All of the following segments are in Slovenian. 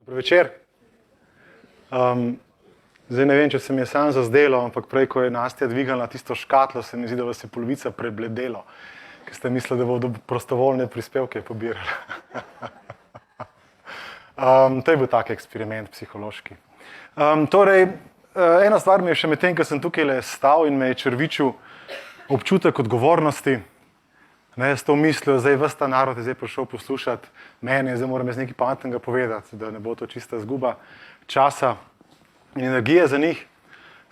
Dobro večer. Zdaj ne vem, če se mi je sam zazdelo, ampak prej, ko je Nastja dvigala tisto škatlo, se mi zdi, da vas je polovica prebledelo, ker ste mislili, da bodo prostovoljne prispevke pobirali. To je bil tak eksperiment psihološki. Ena stvar mi je še medtem, ko sem tukaj stal in me je črvičil občutek odgovornosti. S to mislijo, zdaj ves ta narod je zdaj prišel poslušati mene, zdaj moram jaz nekaj pametnega povedati, da ne bo to čista zguba časa in energije za njih.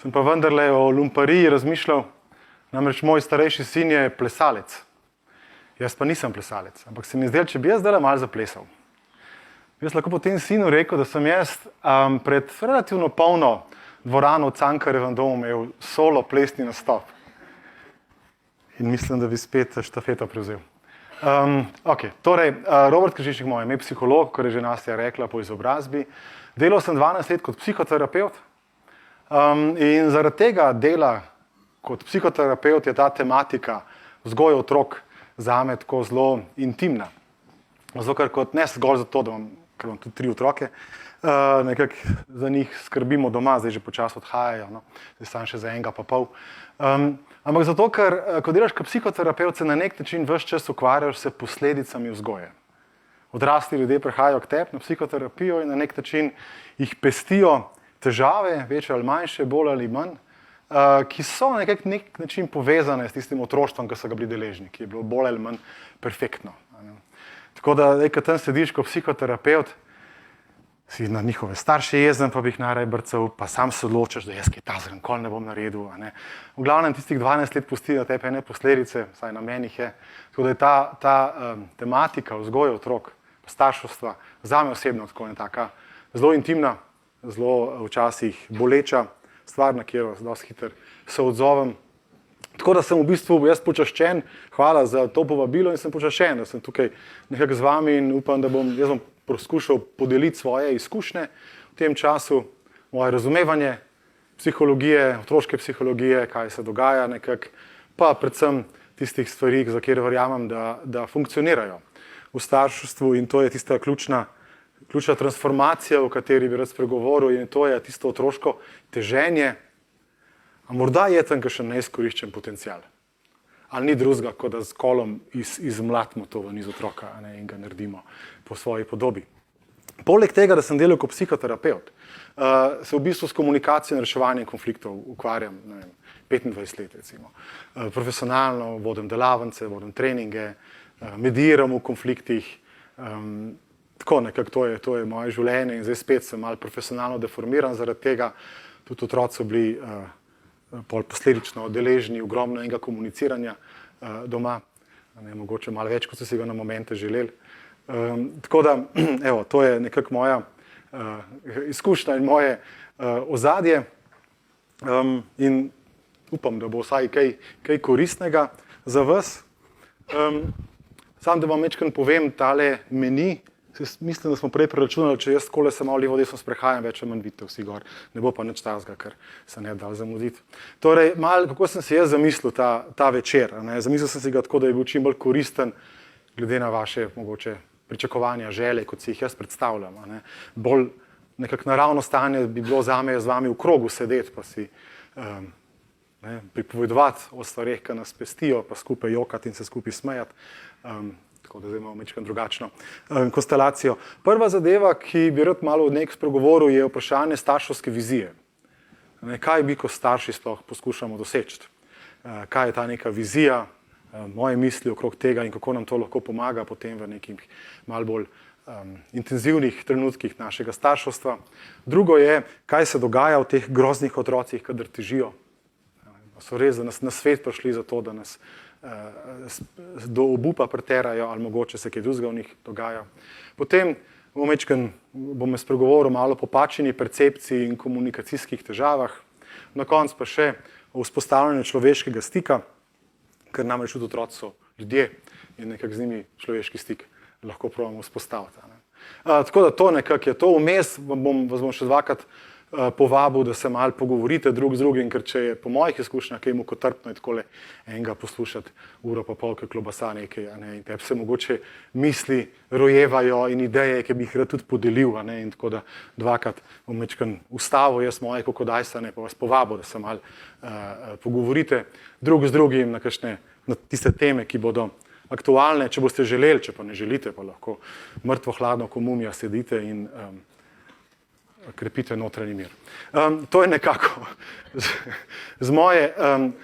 Sem pa vendarle o lumpariji razmišljal, namreč moj starejši sin je plesalec. Jaz pa nisem plesalec, ampak se mi zdel, če bi jaz zdaj malo zaplesal. Jaz lahko potem sinu rekel, da sem jaz pred relativno polno dvorano v Cankarjevem domu imel solo plesni nastop. In mislim, da bi spet štafeto prevzel. Robert Kržišnik, moje ime, psiholog, kar je že Nastja rekla po izobrazbi. Delal sem 12 let kot psihoterapevt in zaradi tega dela kot psihoterapevt je ta tematika vzgoje otrok zame tako zelo intimna. Zato, ker ne zgolj zato, da ker imam tudi 3 otroke, nekako za njih skrbimo doma, zdaj že počasi odhajajo, zdaj sam še za enega pa pol. Ampak zato, ker ko delaš kot psihoterapevt, se na nek način ves čas ukvarjaš s posledicami vzgoje. Odrasli ljudje prihajajo k tebi na psihoterapijo in na nek način jih pestijo težave, večje ali manjše, bolj ali manj, ki so na nek način povezane s tistim otroštvom, ki so ga bili deležni, ki je bilo bolj ali manj perfektno. Tako da, ko tam sediš kot psihoterapevt, si na njihove starše jezen, pa bi jih najraje brcal, pa sam se odločaš, da jaz kaj tazga nikoli ne bom naredil. V glavnem tistih 12 let pusti na tebi ene posledice, vsaj na meni je. Tako da je ta tematika vzgoje otrok, starševstva, zame osebno tako taka zelo intimna, zelo včasih boleča stvar, na katero dosti hitro se odzovem. Tako da sem v bistvu jaz počaščen, hvala za to povabilo in sem počaščen, da sem tukaj nekako z vami in upam, da bom poskušal podeliti svoje izkušnje v tem času, moje razumevanje psihologije, otroške psihologije, kaj se dogaja nekako, pa predvsem tistih stvari, za kjer verjamem, da funkcionirajo v starševstvu in to je tista ključna transformacija, o kateri bi rad spregovoril in to je tisto otroško teženje. A morda je tam še neizkoriščen potencial. Ali ni drugega, kot da z kolom izmlatimo to ven iz otroka in ga naredimo po svoji podobi. Poleg tega, da sem delal kot psihoterapevt, se v bistvu s komunikacijo in reševanjem konfliktov ukvarjam 25 let recimo. Profesionalno vodim delavnice, vodim treninge, mediram v konfliktih, tako nekako to je moje življenje in zdaj spet sem malo profesionalno deformiran zaradi tega, tudi otroci so bili posledično deležni ogromno enega komuniciranja doma, mogoče malo več, kot so si ga na momente želeli. Tako da, evo, to je nekako moja izkušnja in moje ozadje in upam, da bo vsaj kaj koristnega za vas. Sam, da vam večkrat povem tale meni, mislim, da smo prej preračunali, če jaz takole se malo levo desno sprehajam, več ali manj vidite vsi gor. Ne bo pa nič takega, ker se ne da zamuditi. Torej, malo, kako sem si jaz zamislil ta večer. Zamislil sem si ga tako, da je bil čim bolj koristen, glede na vaše mogoče pričakovanja, želje, kot si jih jaz predstavljam. Bolj nekako naravno stanje bi bilo zame z vami v krogu sedeti, pa si pripovedovati o stvareh, ki nas pestijo, pa skupaj jokati in se skupaj smejati. Tako da zdaj imamo malo drugačno konstelacijo. Prva zadeva, ki bi rad malo nekaj spregovoril, je vprašanje starševske vizije. Kaj bi kot starši sploh poskušamo doseči? Kaj je ta neka vizija, moje misli okrog tega in kako nam to lahko pomaga potem v nekih malo bolj intenzivnih trenutkih našega starševstva. Drugo je, kaj se dogaja v teh groznih otrocih, kadar težijo. So res, da nas na svet prišli zato, da nas do obupa preterajo ali mogoče se kaj drugega v njih dogaja. Potem bom spregovoril malo o popačeni percepciji in komunikacijskih težavah. Na koncu pa še o vzpostavljanju človeškega stika, ker namreč tudi otroci so ljudje in nekako z njimi človeški stik lahko probamo vzpostaviti. Tako da to nekako je to. Vmes vas bom še dvakrat povabil, da se malo pogovorite drug z drugim, ker če je po mojih izkušnjah kaj mukotrpno je takole enega poslušati uro pa pol, kaj klobasa nekaj, in tebi se mogoče misli rojevajo in ideje, ki bi jih rad tudi podelil, in tako da dvakrat bom večkrat ustavil jaz moje kokodajsane, pa vas povabil, da se malo pogovorite drug z drugim na tiste teme, ki bodo aktualne, če boste želeli, če pa ne želite, pa lahko mrtvo hladno ko mumija sedite in krepite notranji mir. To je nekako z moje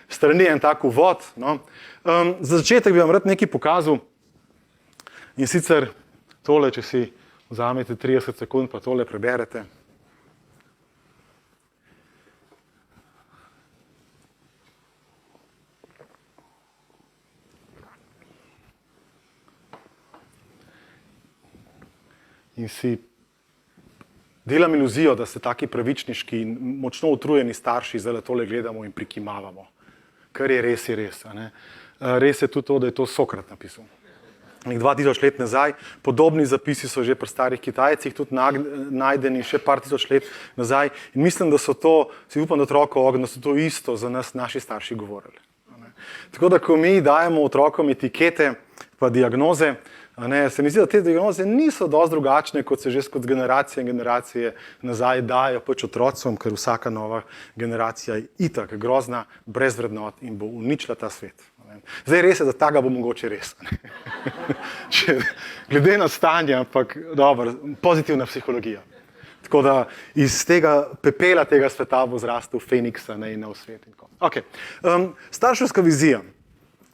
strani en tak uvod. No. Za začetek bi vam rad nekaj pokazal in sicer tole, če si vzamete 30 sekund, pa tole preberete. In si delam iluzijo, da ste taki pravičniški in močno utrujeni starši, zdaj tole gledamo in prikimavamo. Kar je res, je res. Res je tudi to, da je to Sokrat napisal. 2000 let nazaj, podobni zapisi so že pri starih Kitajcih tudi najdeni še par tisoč let nazaj. In mislim, da so to, si upam, da otrokom ognjo, da so to isto za nas naši starši govorili. Tako da, ko mi dajemo otrokom etikete pa diagnoze, se mi zdi, da te diagnoze niso dosti drugačne, kot se že skozi generacije in generacije nazaj dajo pač otrocom, ker vsaka nova generacija je itak grozna, brez vrednot in bo uničila ta svet. Zdaj res je, da tega bo mogoče res. Glede na stanje, ampak dobro, pozitivna psihologija. Tako da iz tega pepela tega sveta bo zrastel Feniks in nov svet. Okay. Starševska vizija.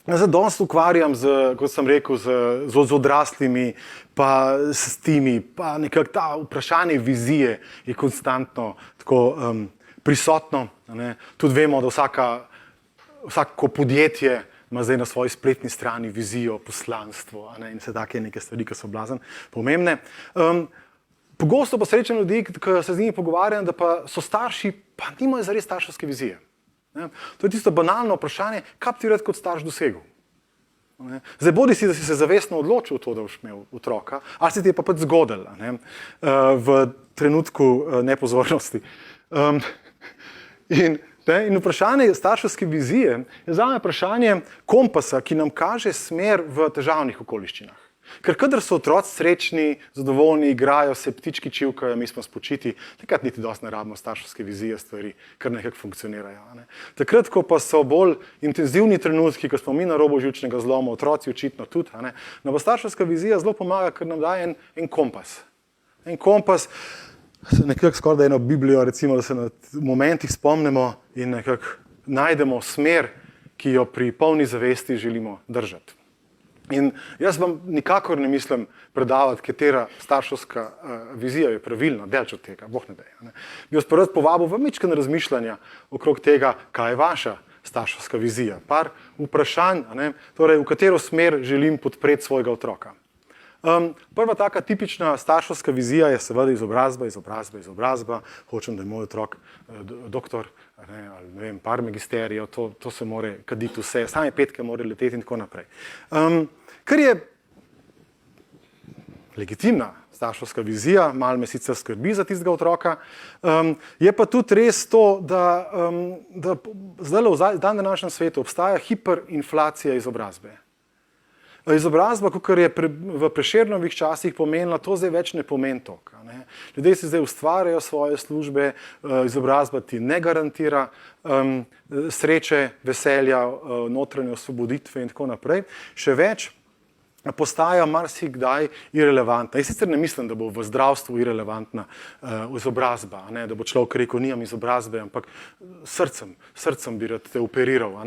Jaz se danes ukvarjam, kot sem rekel, z odraslimi, pa s temi, pa nekako ta vprašanje vizije je konstantno tako prisotno. Tudi vemo, da vsako podjetje ima zdaj na svoji spletni strani vizijo, poslanstvo in vse take neke stvari, ki so blazno pomembne. Pogosto pa srečam ljudi, ki se z njimi pogovarjam, da pa so starši, pa nimajo zares starševske vizije. To je tisto banalno vprašanje, kaj bi ti rad kot starš dosegel? Zdaj, bodi si, da si se zavestno odločil to, da boš imel otroka, ali si ti je pa pač zgodil v trenutku nepozornosti. In vprašanje starševske vizije je zame vprašanje kompasa, ki nam kaže smer v težavnih okoliščinah. Ker kadar so otroci srečni, zadovoljni, igrajo se, ptički čivkajo, mi smo spočiti, takrat niti dosti ne rabimo starševske vizije stvari, kar nekako funkcionirajo. Takrat, ko pa so bolj intenzivni trenutki, ko smo mi na robu živčnega zloma, otroci očitno tudi, nam pa starševska vizija zelo pomaga, ker nam daje en kompas. En kompas, nekako skoraj da eno Biblijo, recimo, da se na momentih spomnimo in nekako najdemo smer, ki jo pri polni zavesti želimo držati. In jaz vam nikakor ne mislim predavati, katera starševska vizija je pravilna, delč od tega, boh ne dej. Bi vas prvi povabil v majčkeno razmišljanja okrog tega, kaj je vaša starševska vizija. Par vprašanj, torej v katero smer želim podpreti svojega otroka. Prva taka tipična starševska vizija je seveda izobrazba. Hočem, da je moj otrok doktor, ali ne vem, par magisterijev, to se more kaditi vse, same petke more leteti in tako naprej. Kar je legitimna starševska vizija, malo me sicer skrbi za tistega otroka, je pa tudi res to, da zdaj v dan današnjem svetu obstaja hiperinflacija izobrazbe. Izobrazba, kakor je v Prešernovih časih pomenila, to zdaj več ne pomeni toliko. Ljudje si zdaj ustvarjajo svoje službe, izobrazba ti ne garantira sreče, veselja, notranje osvoboditve in tako naprej. Še več, postaja marsikdaj irelevantna. Jaz sicer ne mislim, da bo v zdravstvu irelevantna izobrazba, da bo človek rekel, nimam izobrazbe, ampak srcem bi rad te operiral.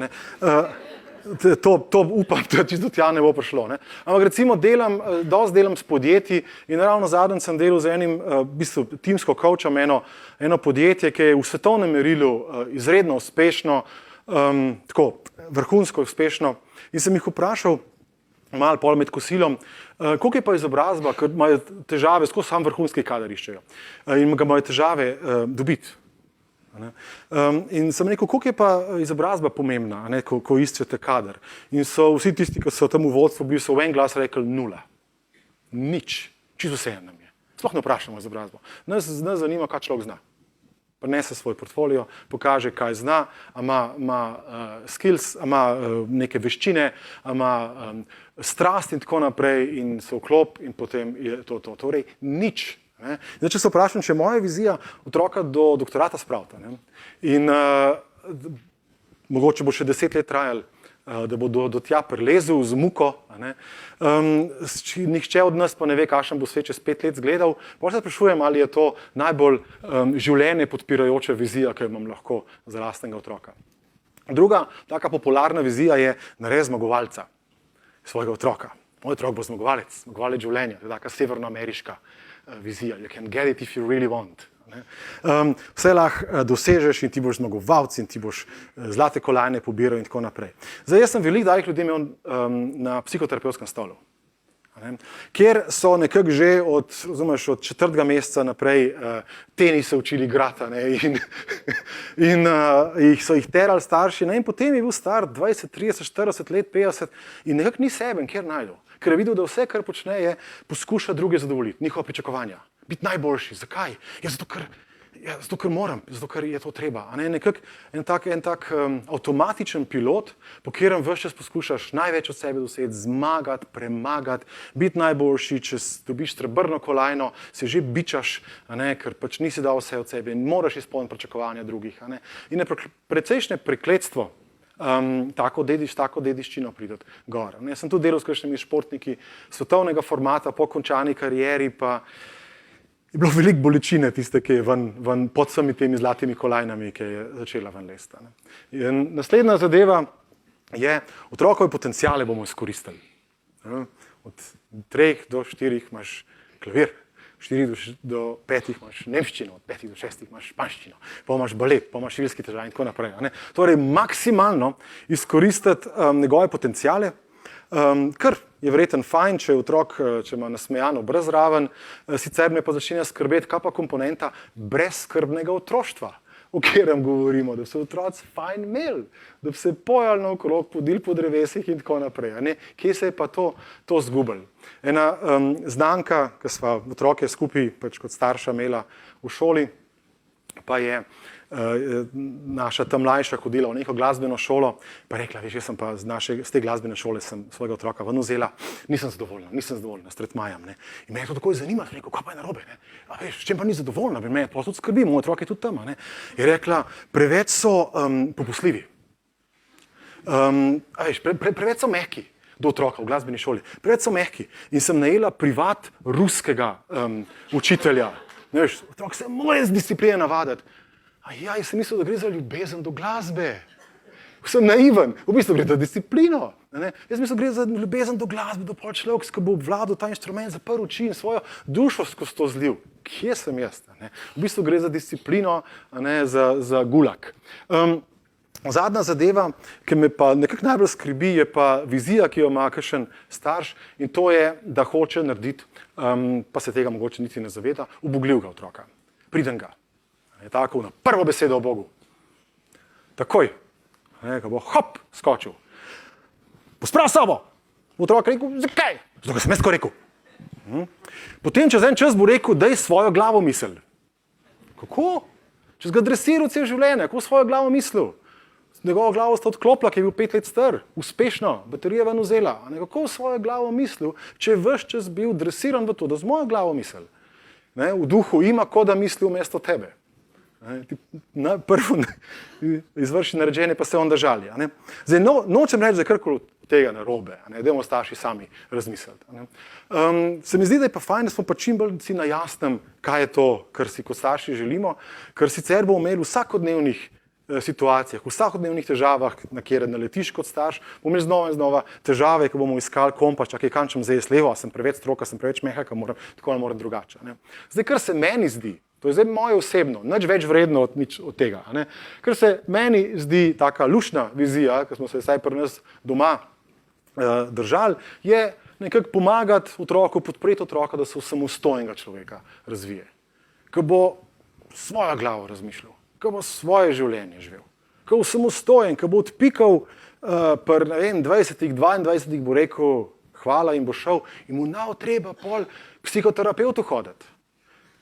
To upam, da čisto tja ne bo prišlo. Ampak recimo dosti delam s podjetji in ravno zadnjič sem delal z enim, v bistvu timsko coachom, eno podjetje, ki je v svetovnem merilu izredno uspešno, tako vrhunsko uspešno. In sem jih vprašal, malo pol med kosilom, koliko je pa izobrazba, ker imajo težave, skozi sam vrhunski kader iščejo in ga imajo težave dobiti. In sem rekel, koliko je pa izobrazba pomembna, ko iščete kader. In so vsi tisti, ki so tam v vodstvu bili, so v en glas rekli 0. Nič. Čisto vse nam je. Sploh ne vprašamo izobrazbo. Nas zanima, kaj človek zna. prinese svoj portfolio, pokaže, kaj zna, ima skills, ima neke veščine, ima strast in tako naprej in se vklop in potem je to. Torej, nič. Ne? Zdaj, če se vprašam, če je moja vizija otroka do doktorata spraviti in mogoče bo še 10 let trajal, da bo do tja prilezel z muko, nihče od nas pa ne ve, kakšen bo svet čez 5 let zgledal, pa se sprašujem, ali je to najbolj življenje podpirajoča vizija, ki jo imam lahko za lastnega otroka. Druga taka popularna vizija je naredi zmagovalca svojega otroka. Moj otrok bo zmagovalec življenja, to je taka severnoameriška vizija. You can get it if you really want. Vse lahko dosežeš in ti boš zmagovalc in ti boš zlate kolajne pobiral in tako naprej. Zdaj, jaz sem veliko dalih ljudi imel na psihoterapevtskem stolu, kjer so nekako že od 4. meseca naprej tenise učili igrati in so jih terali starši in potem je bil star 20, 30, 40 let, 50 in nekako ni seben, kjer najdel. Ker je videl, da vse, kar počne, je poskuša druge zadovoljiti, njihova pričakovanja. Biti najboljši. Zakaj? Zato, ker moram, zato, ker je to treba. Nekako en tak avtomatičen pilot, po katerem ves čas poskušaš največ od sebe doseči, zmagati, premagati, biti najboljši, če dobiš srebrno kolajno, se že bičaš, ker pač nisi dal vse od sebe in moraš izpolniti pričakovanja drugih. In je precejšnje prekletstvo tako dediščino prideti gor. Jaz sem tudi delal s kakšnimi športniki svetovnega formata po končani karieri, pa je bilo veliko bolečine tiste, ki je ven pod vsemi temi zlatimi kolajnami, ki je začela ven lesti. In naslednja zadeva je, otrokove potenciale bomo izkoristili. Od 3 do 4 imaš klavir, 4 do 5 imaš nemščino, od 5 do 6 imaš španščino, pa imaš balet, pa imaš šilski težav in tako naprej. Torej, maksimalno izkoristiti njegove potenciale, kar je verjetno fajn, če je otrok, če ima nasmejan obraz zraven, sicer me pa začne skrbeti, kaj pa komponenta brezskrbnega otroštva, o katerem govorimo, da so otroci fajn imeli, da bi se pojali naokrog, podili po drevesih in tako naprej. Kje se je pa to zgubilo? Ena znanka, ki sva otroke skupaj kot starša imela v šoli, pa je naša tam mlajša hodila v neko glasbeno šolo, pa rekla, veš, jaz sem pa z te glasbene šole sem svojega otroka ven vzela, nisem zadovoljna, s tretmajem. In me je to takoj zanimalo, rekel, kaj pa je narobe? A veš, s čem pa ni zadovoljna, me je tudi skrbi, moj otrok je tudi tam. Je rekla, preveč so popustljivi. Preveč so mehki do otroka v glasbeni šoli, preveč so mehki. In sem najela privat ruskega učitelja. Veš, otrok se mora z discipline navaditi. Jaz sem mislil, da gre za ljubezen do glasbe. Sem naiven, v bistvu gre za disciplino. Jaz mislim, da gre za ljubezen do glasbe, do pol človek, ki bo obvladal ta inštrument, zaprl oči in svojo dušo skozi to zlil. Kje sem jaz? V bistvu gre za disciplino, za gulag. Zadnja zadeva, ki me pa nekako najbolj skrbi, je pa vizija, ki jo ima kakšen starš in to je, da hoče narediti, pa se tega mogoče niti ne zaveda, ubogljivega otroka. Priden ga. Je tako na prvo besedo o Bogu. Takoj, ko bo hop, skočil. Posprav sabo. Otrok rekel, zakaj? Zato sem jaz tako rekel. Potem čez en čas bo rekel, daj svojo glavo misel. Kako? Če si ga dresiral cel življenje, kako svojo glavo mislil? Njegovo glavo sta odklopila, ki je bil 5 let star, uspešno, baterija ven vzela. Kako svojo glavo mislil, če je ves čas bil dresiran v to, da z mojo glavo misel. V duhu ima, kot da misli vmesto tebe. Prvo izvrši naređenje, pa se onda žali. Zdaj, nočem reči, da je karkoli tega narobe, dajmo starši sami razmisliti. Se mi zdi, da je pa fajn, da smo pa čim bolj na jasnem, kaj je to, kar si kot starši želimo, ker sicer bomo imeli v vsakodnevnih situacijah, v vsakodnevnih težavah, na kjer naletiš kot starš, bomo imeli znova in znova težave, ko bomo iskali kompas, čakaj, kam čem zdaj levo, sem preveč stroka, sem preveč mehka, tako ne morem drugače. Zdaj, kar se meni zdi, to je zdaj moje osebno, nič več vredno od tega. Ker se meni zdi taka lušna vizija, ki smo se vsaj pri nas doma držali, je nekako pomagati otroku, podpreti otroka, da se v samostojnega človeka razvije. Ko bo svojo glavo razmišljal, ko bo svoje življenje živel, ko bo samostojen, ko bo odpikal pri 20, 22 bo rekel hvala in bo šel in mu nav treba pol k psihoterapeutu hoditi.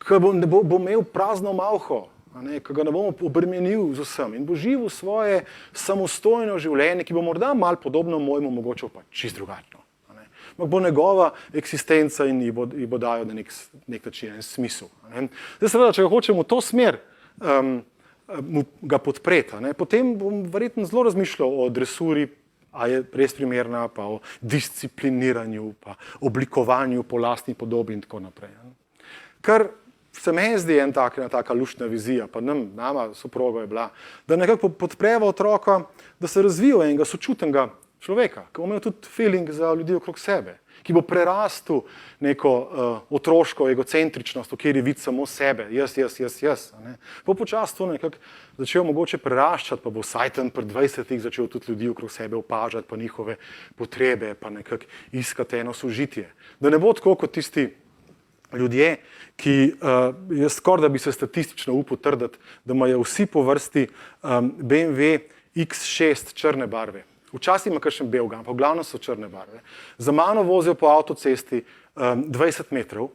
Ko bo imel prazno malho, ki ga ne bomo obremenili z vsem in bo živel svoje samostojno življenje, ki bo morda malo podobno mojemu, mogoče pa čist drugačno. Ampak bo njegova eksistenca in ji bo dajal na nek način en smisel. Zdaj seveda, če ga hočemo v to smer ga podpreti, potem bom verjetno zelo razmišljal o dresuri, a je res primerna, pa o discipliniranju, pa oblikovanju po lastni podobi in tako naprej. Kar se meni zdi ena taka luštna vizija, pa nama soproga je bila, da nekako podpreva otroka, da se razvijo enega sočutnega človeka, ki bo imel tudi feeling za ljudi okrog sebe, ki bo prerastel neko otroško egocentričnost, v kateri vidi samo sebe, jaz. Bo počasi to nekako začel mogoče preraščati, pa bo vsaj tam pri 20-ih začel tudi ljudi okrog sebe opažati, pa njihove potrebe, pa nekako iskati eno sožitje. Da ne bo tako kot tisti ljudje, ki jaz skoraj da bi se statistično upal trditi, da imajo vsi po vrsti BMW X6 črne barve. Včasih ima kakšen belga, ampak v glavnem so črne barve. Za mano vozijo po avtocesti 20 metrov,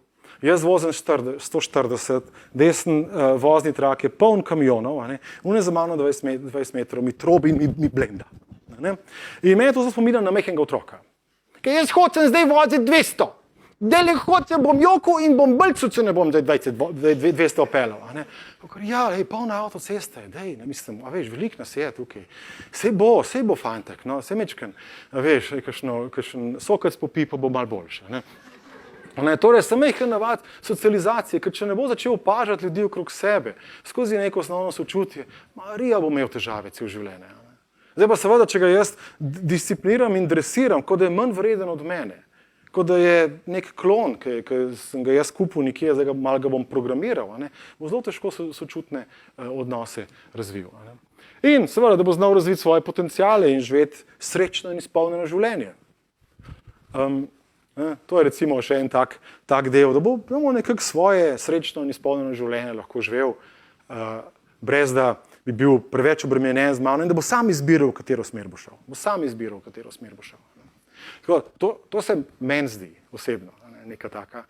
jaz vozim 140, desen vozni trak je poln kamionov, une za mano 20 metrov, mi trobi in mi blenda. In meni to spominja na mehkega otroka. Ker jaz hočem zdaj voziti 200. Dele hočem, bom jokal in bom brcal, če ne bom zdaj 200 peljal. Ja, polna avtocesta je, ne mislim, a veš, veliko nas je tukaj. Sej bo fantek, no, sej mečken, a veš, kakšen sokec popi, pa bo malo boljše. Torej, sem jih navad socializacije, ker če ne bo začel opažati ljudi okrog sebe, skozi neko osnovno sočutje, Marija bo imel težave cel življenje. Zdaj pa seveda, če ga jaz discipliniram in dresiram, kot da je manj vreden od mene, kot da je nek klon, ki sem ga jaz kupil nekje, zdaj malo ga bom programiral, bo zelo težko sočutne odnose razvil. In seveda, da bo znal razviti svoje potenciale in živeti srečno in izpolnjeno življenje. To je recimo še en tak del, da bo nekako svoje srečno in izpolnjeno življenje lahko živel, brez da bi bil preveč obremenjen z mano in da bo sam izbiral, v katero smer bo šel. To se meni zdi osebno, neka taka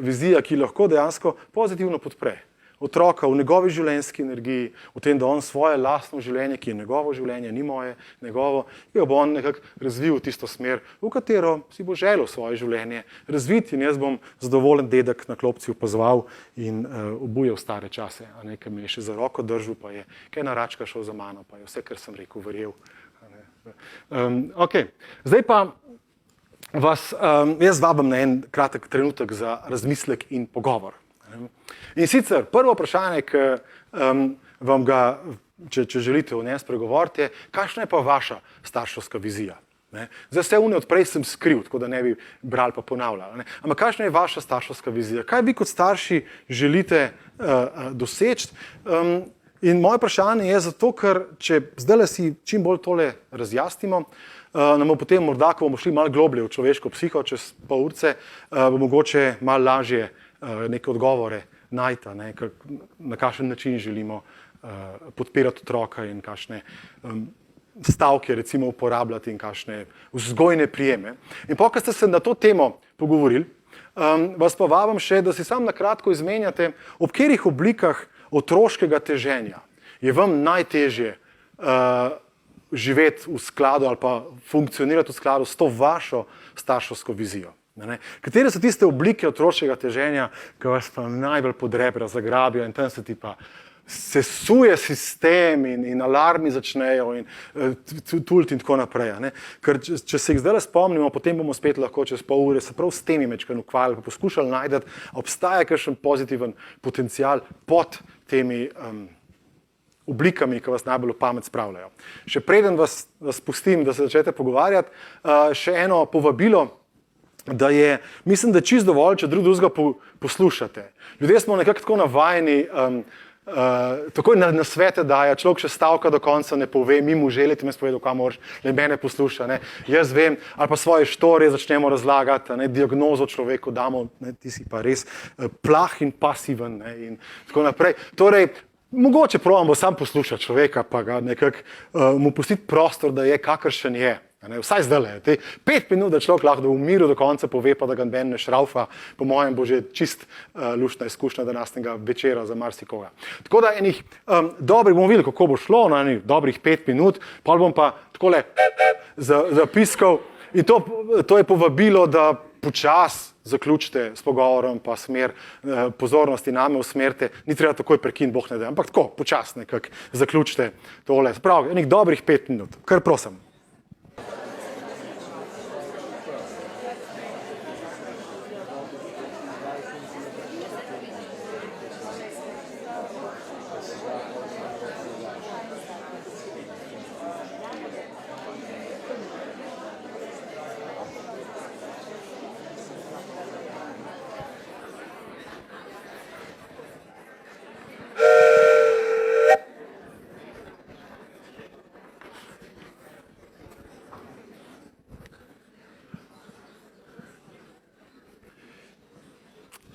vizija, ki lahko dejansko pozitivno podpre otroka v njegovi življenjski energiji, v tem, da on svoje lastno življenje, ki je njegovo življenje, ni moje, njegovo, ki bo on nekako razvil tisto smer, v katero si bo želel svoje življenje razviti in jaz bom zadovoljen dedek na klopci opazoval in obujal stare čase, ki me je še za roko držal, pa je kaj naračka šel za mano, pa je vse, kar sem rekel, verjel. Zdaj pa vas jaz vabim na en kratek trenutek za razmislek in pogovor. In sicer prvo vprašanje, ki vam ga, če želite v njem spregovoriti, je, kakšna je pa vaša starševska vizija? Zdaj vse une odprej sem skril, tako da ne bi brali pa ponavljali. Ampak kakšna je vaša starševska vizija? Kaj vi kot starši želite doseči? In moje vprašanje je zato, ker če zdaj si čim bolj tole razjasnimo, nam bo potem morda, ko bomo šli malo globlje v človeško psiho, čez pol urce, bo mogoče malo lažje neke odgovore najti, na kakšen način želimo podpirati otroka in kakšne stavke recimo uporabljati in kakšne vzgojne prijeme. In ko ste se na to temo pogovorili, vas pa vabim še, da si sam na kratko izmenjate, ob katerih oblikah otroškega teženja je vam najtežje živeti v skladu ali pa funkcionirati v skladu s to vašo starševsko vizijo. Katere so tiste oblike otroškega teženja, ki vas pa najbolj pod rebra zagrabijo in tam se ti pa sesuje sistem in alarmi začnejo in tult in tako naprej. Ker če se jih zdaj spomnimo, potem bomo spet lahko čez pol ure se prav s temi mečkaj ukvarjali, pa poskušali najti, obstaja kakšen pozitiven potencial pod temi oblikami, ki vas najbolj v pamet spravljajo. Še preden vas pustim, da se začnete pogovarjati, še eno povabilo, da je, mislim, da je čisto dovolj, če drugega poslušate. Ljudje smo nekako tako navajeni, takoj na svete daje, človek še stavka do konca ne pove, mi mu želite me spovedati, kaj moraš, le mene posluša, jaz vem, ali pa svoje štorije začnemo razlagati, diagnozo človeku damo, ti si pa res plah in pasiven in tako naprej. Torej, mogoče probamo sam poslušati človeka, pa ga nekako mu pustiti prostor, da je kakršen je. Vsaj zdaj, 5 minut, da človek lahko v miru do konca pove, pa da ga noben ne šraufa, po mojem bo že čist luštna izkušnja današnjega večera za marsikoga. Tako da enih dobrih, bomo videli, kako bo šlo, na enih dobrih 5 minut, pa bom pa takole zapiskal in to je povabilo, da počas zaključite s pogovorom, pa smer pozornosti name usmerite, ni treba takoj prekin, Bog ne da, ampak tako, počas nekako zaključite tole. Prav, enih dobrih 5 minut, kar prosim.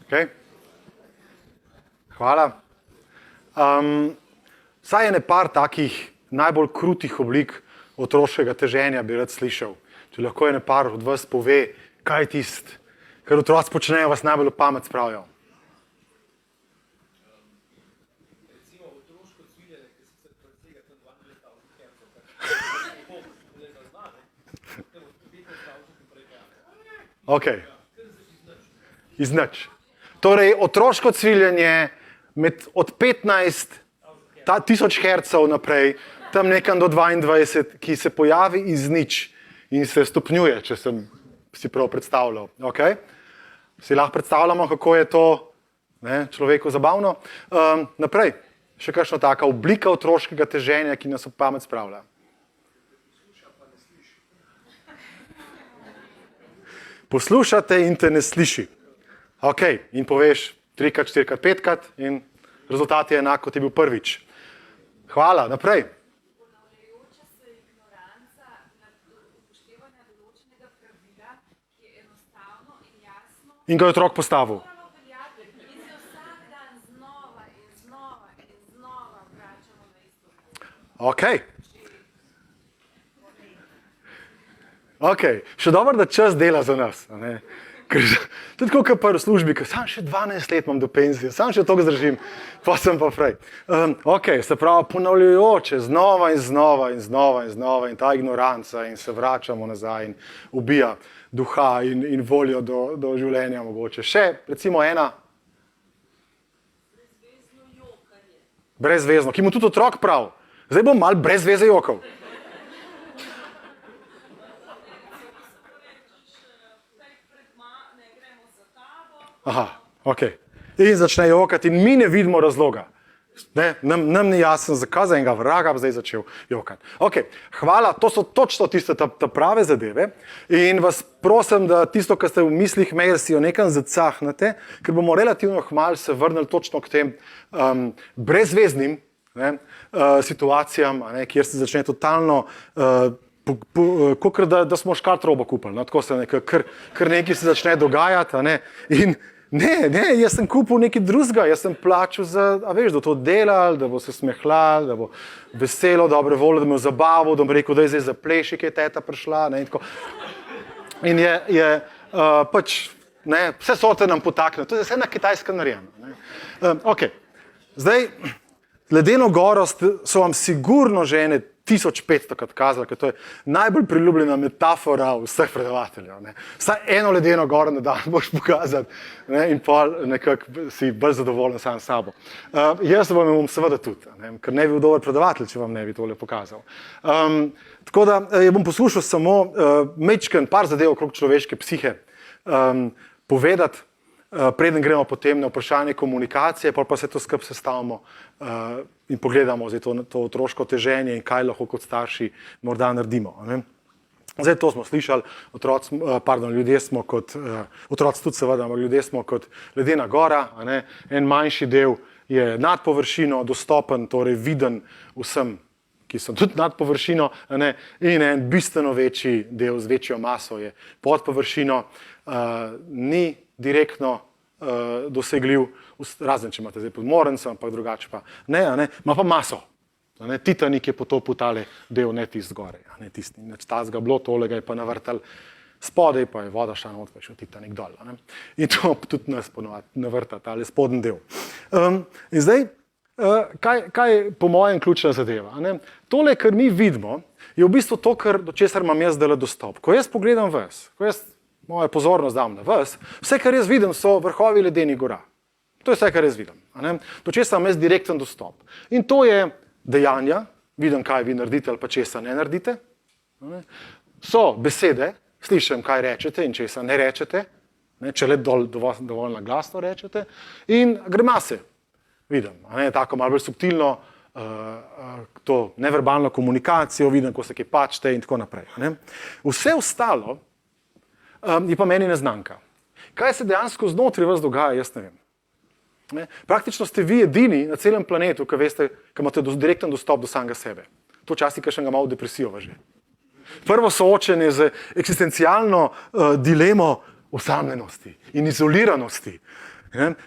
Okay. Hvala. Saj je par takih najbolj krutih oblik otroškega teženja bi rad slišal. Če lahko je par od vas pove, kaj je tist, kar otroci počnejo, vas najbolj v pamet spravijo. Recimo otroško cviljenje, ki se presega tam 22 Ok. Iznič. Torej, otroško cviljenje od 15 tisoč hercev naprej, tam nekam do 22, ki se pojavi iz nič in se stopnjuje, če sem si prav predstavljal. Okay? Si lahko predstavljamo, kako je to človeku zabavno. Naprej, še kakšna taka oblika otroškega teženja, ki nas v pamet spravlja. Poslušate in te ne sliši. Ok, in poveš 3-krat, 4-krat, 5-krat in rezultat je enak, kot je bil prvič. Hvala, naprej. Ponavljajoča se ignoranca upoštevanja določenega pravila, ki je enostavno in jasno In ga je otrok postavil. moralo veljati in se vsak dan znova in znova in znova vračamo na isto. Ok. Ok, še dobro, da čas dela za nas. Tudi tako, kot pa v službi, ker sam še 12 let imam do penzije, sam še toliko zdržim, pa sem pa prej. Ok, se pravi, ponavljajoče, znova in znova in znova in znova in ta ignoranca in se vračamo nazaj in ubija duha in voljo do življenja mogoče. Še, recimo ena. Brezvezno jokanje. Brezvezno, ki mu tudi otrok prav. Zdaj bom malo brez veze jokal. Aha, ok. In začne jokati in mi ne vidimo razloga. Nam ni jasno, zakaj za enega vraga zdaj začel jokati. Ok, hvala, to so točno tiste ta prave zadeve in vas prosim, da tisto, kar ste v mislih imeli, si jo nekam zacahnete, ker bomo relativno kmalu se vrnili točno k tem brezveznim situacijam, kjer se začne totalno kot da smo škartrobo kupili, tako se kar nekaj se začne dogajati, in ne, jaz sem kupil nekaj drugega, jaz sem plačal da bo to delal, da bo se smehljal, da bo veselo, dobre volje, da me bo zabaval, da bom rekel, da je zdaj zapleši, ki je teta prišla, in je pač, vse sorte nam potakne, to je vse na Kitajskem narejeno. Ok, zdaj, ledeno goro so vam sigurno že 1500krat kazali, ker to je najbolj priljubljena metafora vseh predavateljev. Vsaj eno ledeno goro na dan boš pokazati in pol nekako si bolj zadovoljen sam s sabo. Jaz vam bom seveda tudi, ker ne bi bil dober predavatelj, če vam ne bi tole pokazal. Tako da bom poslušal samo majčken par zadev okrog človeške psihe povedati, preden gremo potem na vprašanje komunikacije, pa se to skupaj sestavimo in pogledamo to otroško teženje in kaj lahko kot starši morda naredimo. Zdaj to smo slišali, ljudje smo kot, otroci tudi seveda, ampak ljudje smo kot ledena gora, en manjši del je nad površino, dostopen, torej viden vsem, ki so tudi nad površino, in en bistveno večji del z večjo maso je pod površino, ni direktno dosegljiv, razen če imate zdaj podmorenca, ampak drugače pa ne, ima pa maso. Titanik je potopil tale del, ne tisti zgoraj, ne tisti, nič tazga bilo, tolega je pa navrtal spodaj, pa je voda šla not, pa je šel Titanik dol. In to tudi nas ponovadi navrta, tale spodnji del. In zdaj, kaj je po mojem ključna zadeva? Tole, kar mi vidimo, je v bistvu to, do česar imam jaz zdaj dostop. Ko jaz pogledam vas, ko jaz mojo pozornost dam na vas, vse, kar jaz vidim, so vrhovi ledenih gora. To je vse, kar jaz vidim. Do česa imam jaz direkten dostop. In to je dejanja, vidim, kaj vi naredite ali pa česa ne naredite. So besede, slišim, kaj rečete in česa ne rečete, če le dovolj na glasno rečete. In grimase, vidim, tako malo bolj subtilno, to neverbalno komunikacijo, vidim, ko se kaj pačete in tako naprej. Vse ostalo je pa meni neznanka. Kaj se dejansko znotraj vas dogaja, jaz ne vem. Praktično ste vi edini na celem planetu, ki veste, ki imate direkten dostop do samega sebe. To včasih kakšnega malo depresijo že. Prvo soočenje z eksistencialno dilemo osamljenosti in izoliranosti.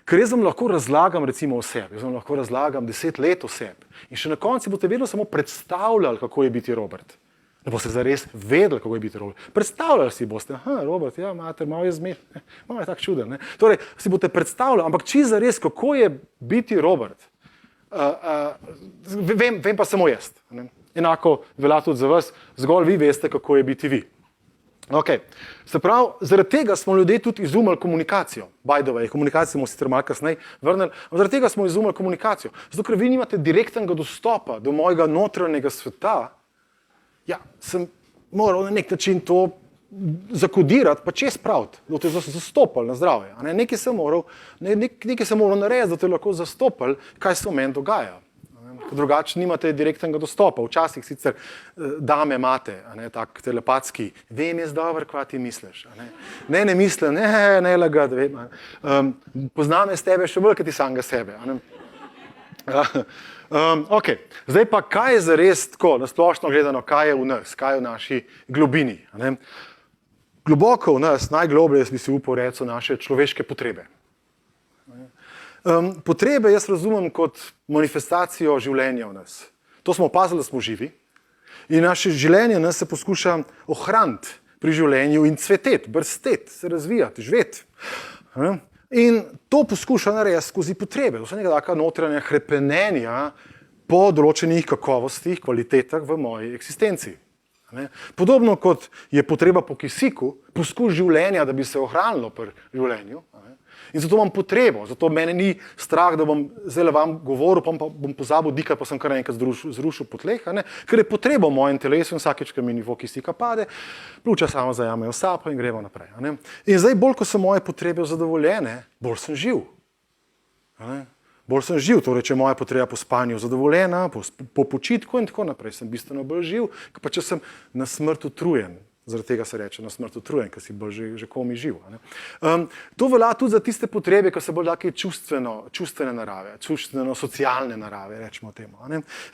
Ker jaz vam lahko razlagam recimo o sebi, jaz vam lahko razlagam 10 let o sebi. In še na koncu boste vedno samo predstavljali, kako je biti Robert. Da boste zares vedeli, kako je biti Robert. Predstavljali si boste, Robert, ja, mater, malo je zmed, malo je tak čuden. Torej, si boste predstavljali, ampak čisto zares, kako je biti Robert, vem pa samo jaz. Enako velja tudi za vas, zgolj vi veste, kako je biti vi. Se pravi, zaradi tega smo ljudje tudi izumili komunikacijo. By the way, komunikacijo smo sicer malo kasneje vrnili, zaradi tega smo izumili komunikacijo. Zato, ker vi nimate direktnega dostopa do mojega notranjega sveta, ja, sem moral na nek način to zakodirati, pa čez praviti, da te zastopali na zdravje. Nekaj sem moral narediti, da te lahko zastopali, kaj se v meni dogaja. Drugače nimate direktnega dostopa. Včasih sicer dame imate, tak telepatski, vem jaz dobro, kva ti misliš. Ne mislim, ne lagati, vem. Poznam jaz tebe še bolj, kot ti samega sebe. Zdaj pa, kaj je zares tako, nasplošno gledano, kaj je v nas, kaj je v naši globini. Globoko v nas, najgloblje, bi si upal reči, so naše človeške potrebe. Potrebe jaz razumem kot manifestacijo življenja v nas. To smo opazili, da smo živi in naše življenje nas se poskuša ohraniti pri življenju in cveteti, brsteti, se razvijati, živeti. In to poskuša narediti skozi potrebe. To so neka taka notranja hrepenenja po določenih kakovostih, kvalitetah v moji eksistenci. Podobno kot je potreba po kisiku, poskus življenja, da bi se ohranilo pri življenju. In zato imam potrebo, zato mene ni strah, da bom zdaj vam govoril, pa bom pozabil dikati, pa sem kar enkrat zrušil po tleh, ker je potreba v mojem telesu in vsakeč, ko mi nivo kisika pade, pljuča samo zajamejo sapo in gremo naprej. In zdaj bolj, ko so moje potrebe zadovoljene, bolj sem živ. Bolj sem živ, torej, če je moja potreba po spanju zadovoljena, po počitku in tako naprej, sem bistveno bolj živ, pa če sem na smrt utrujen. Zaradi tega se reče na smrt utrujen, ker si bolj že komi živ. To velja tudi za tiste potrebe, ki so bolj take čustvene narave, čustveno-socialne narave, rečemo temu.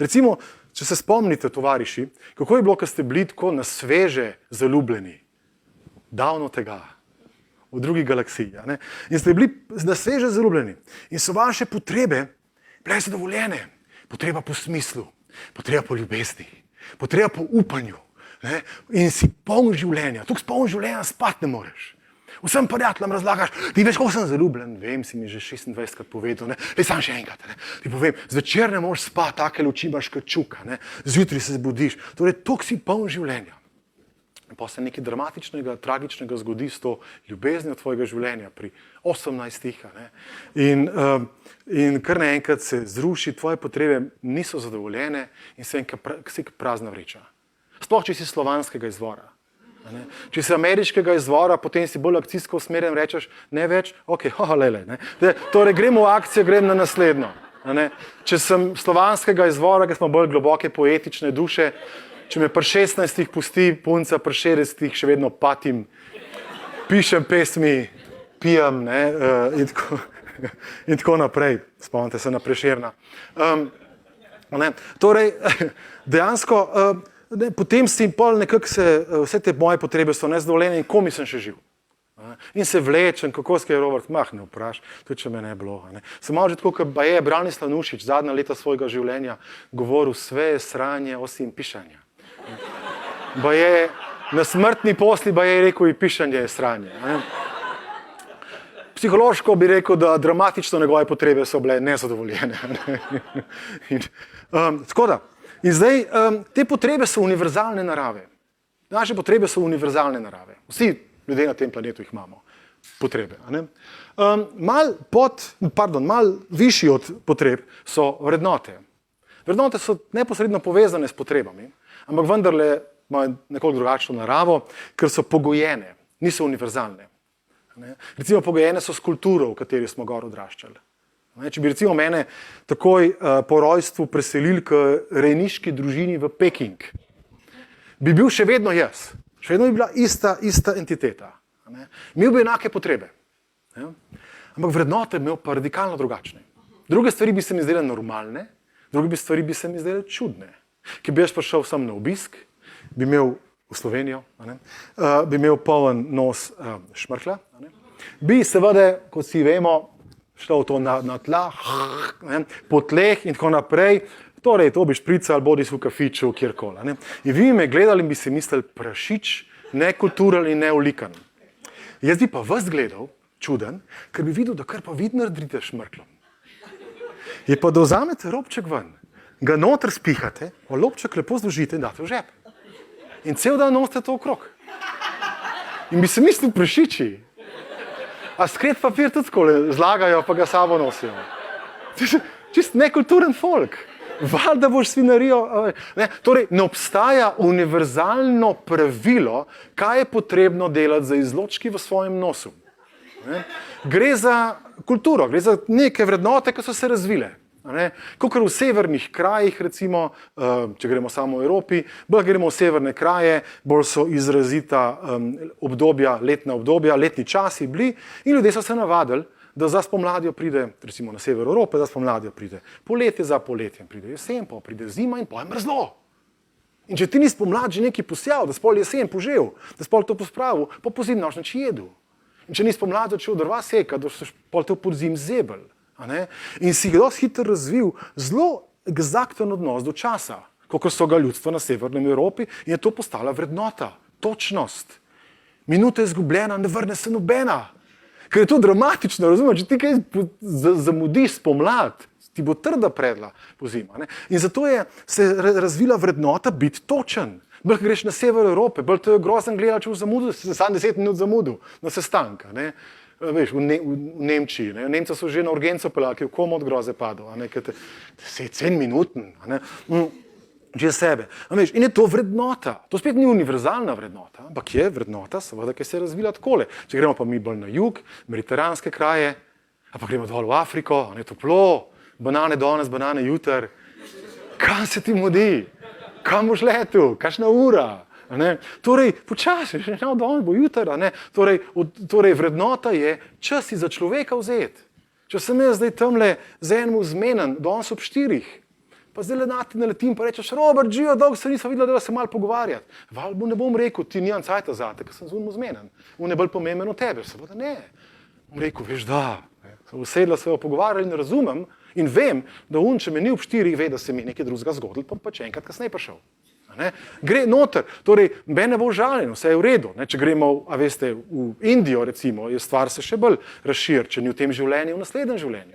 Recimo, če se spomnite, tovariši, kako je bilo, ko ste bili tako na sveže zaljubljeni, davno tega, v drugi galaksiji. In ste bili na sveže zaljubljeni in so vaše potrebe bile zadovoljene. Potreba po smislu, potreba po ljubezni, potreba po upanju. In si poln življenja, tukaj poln življenja spati ne moreš. Vsem prijateljem razlagaš, ti veš, kako sem zaljubljen, vem, si mi že 26krat povedal, le sam še enkrat. Ti povem, zvečer ne moreš spati, take luči imaš kot čuka, zjutraj se zbudiš, torej tukaj si poln življenja. Pa se nekaj dramatičnega, tragičnega zgodi s to ljubeznijo tvojega življenja pri 18-ih. In kar naenkrat se zruši, tvoje potrebe niso zadovoljene in se prazna vreča. Sploh, če si slovanskega izvora. Če si ameriškega izvora, potem si bolj akcijsko usmerjen, rečeš, ne več, Torej, gremo v akcijo, grem na naslednjo. Če sem slovanskega izvora, ker smo bolj globoke poetične duše, če me pri 16 pusti punca, pri 60 še vedno patim, pišem pesmi, pijem in tako naprej. Spomnite se na Prešerna. Torej, dejansko, potem si pol nekako vse te moje potrebe so nezadovoljene in komi sem še živ. In se vlečem, kako je Robert, ne vpraš, tudi če me ne bilo. Sem malo že tako, kot je Branislav Nušič zadnja leta svojega življenja govoril, sve je sranje, osim pišanja. Na smrtni posli je rekel, in pišanje je sranje. Psihološko bi rekel, da dramatično njegove potrebe so bile nezadovoljene. Tako da, in zdaj te potrebe so univerzalne narave. Naše potrebe so univerzalne narave. Vsi ljudje na tem planetu jih imamo. Potrebe. Mal višji od potreb so vrednote. Vrednote so neposredno povezane s potrebami, ampak vendarle imajo nekoliko drugačno naravo, ker so pogojene, niso univerzalne. Recimo pogojene so s kulturo, v kateri smo gor odraščali. Če bi recimo mene takoj po rojstvu preselili k rejniški družini v Peking, bi bil še vedno jaz. Še vedno bi bila ista entiteta. Imel bi enake potrebe. Ampak vrednote bi imel pa radikalno drugačne. Druge stvari bi se mi zdele normalne, druge stvari bi se mi zdele čudne. Ki bi jaz prišel sem na obisk, bi imel v Slovenijo, bi imel poln nos šmrkla, bi seveda, kot si vemo, šlo to na tla, po tleh in tako naprej, torej to bi šprical, bodis v kafiču, kjerkoli. In vi me gledali in bi si mislili prašič, nekultural in neolikan. Jaz bi pa vas gledal, čuden, ker bi videl, da kar pa vidno naredite šmrklom. Je pa da vzamete robček ven, ga noter spihate, lobček lepo zložite in date v žep. In cel dan nosite to okrog. In bi se mislil prašiči. A skret papir tudi tako zlagajo, pa ga sabo nosijo. Čist nekulturen folk. Valjda boš svinarijo. Torej, ne obstaja univerzalno pravilo, kaj je potrebno delati za izločki v svojem nosu. Gre za kulturo, gre za neke vrednote, ki so se razvile. Kakor v severnih krajih, recimo, če gremo samo v Evropi, bolj gremo v severne kraje, bolj so izrazita letna obdobja, letni časi bili in ljudje so se navadili, da za spomladjo pride, recimo na sever Evrope, za spomladjo pride poletje, za poletjem pride jesen, pa pride zima in pa je mrzlo. In če ti ni spomlad že nekaj posjal, da spol jesen požel, da spol to pospravil, pa pozim noč nič jedu. In če ni spomlad začel drva seka, da so pol to pozim zebel. In si ga dosti hitro razvil zelo egzakten odnos do časa, kot so ga ljudstva na severnem Evropi in je to postala vrednota, točnost. Minuta je izgubljena, ne vrne se nobena. Ker je to dramatično, razumeš, če ti kaj zamudiš spomlad, ti bo trda predla pozima. In zato je se razvila vrednota biti točen. Bolj greš na sever Evrope, bolj to je grozen gledati, če v zamudu, se sam 10 minut zamudil na sestanka. Veš, v Nemčiji. Nemca so že na urgenco pelali, ki je v komu od groze padel. 10 minuten. Že sebe. In je to vrednota. To spet ni univerzalna vrednota, ampak je vrednota, seveda, ki se je razvila takole. Če gremo pa mi bolj na jug, mediteranske kraje, pa gremo dol v Afriko, je toplo, banane danes, banane jutr. Kam se ti mudi? Kam boš letel? Kakšna ura? Torej, počasi, še danes bo jutr. Torej, vrednota je čas si za človeka vzeti. Če sem jaz zdaj tamle z enim zmenen, danes ob 4, pa zdaj nati naletim, pa rečeš, Robert, živo, dolgo se nisem videla, da se malo pogovarjati. Ne bom rekel, ti nimam cajta zate, ker sem z unim zmenen. On je bolj pomemben od tebe, seveda ne. Bom rekel, veš da, usedla se jo pogovarjali in razumem in vem, da on, če me ni ob 4, ve, da se mi nekaj drugega zgodilo, pa če enkrat kasneje prišel. Gre noter, torej mene bo žaljen, vse je v redu. Če gremo, v Indijo, recimo, je stvar se še bolj razširi, če ni v tem življenju, v naslednjem življenju.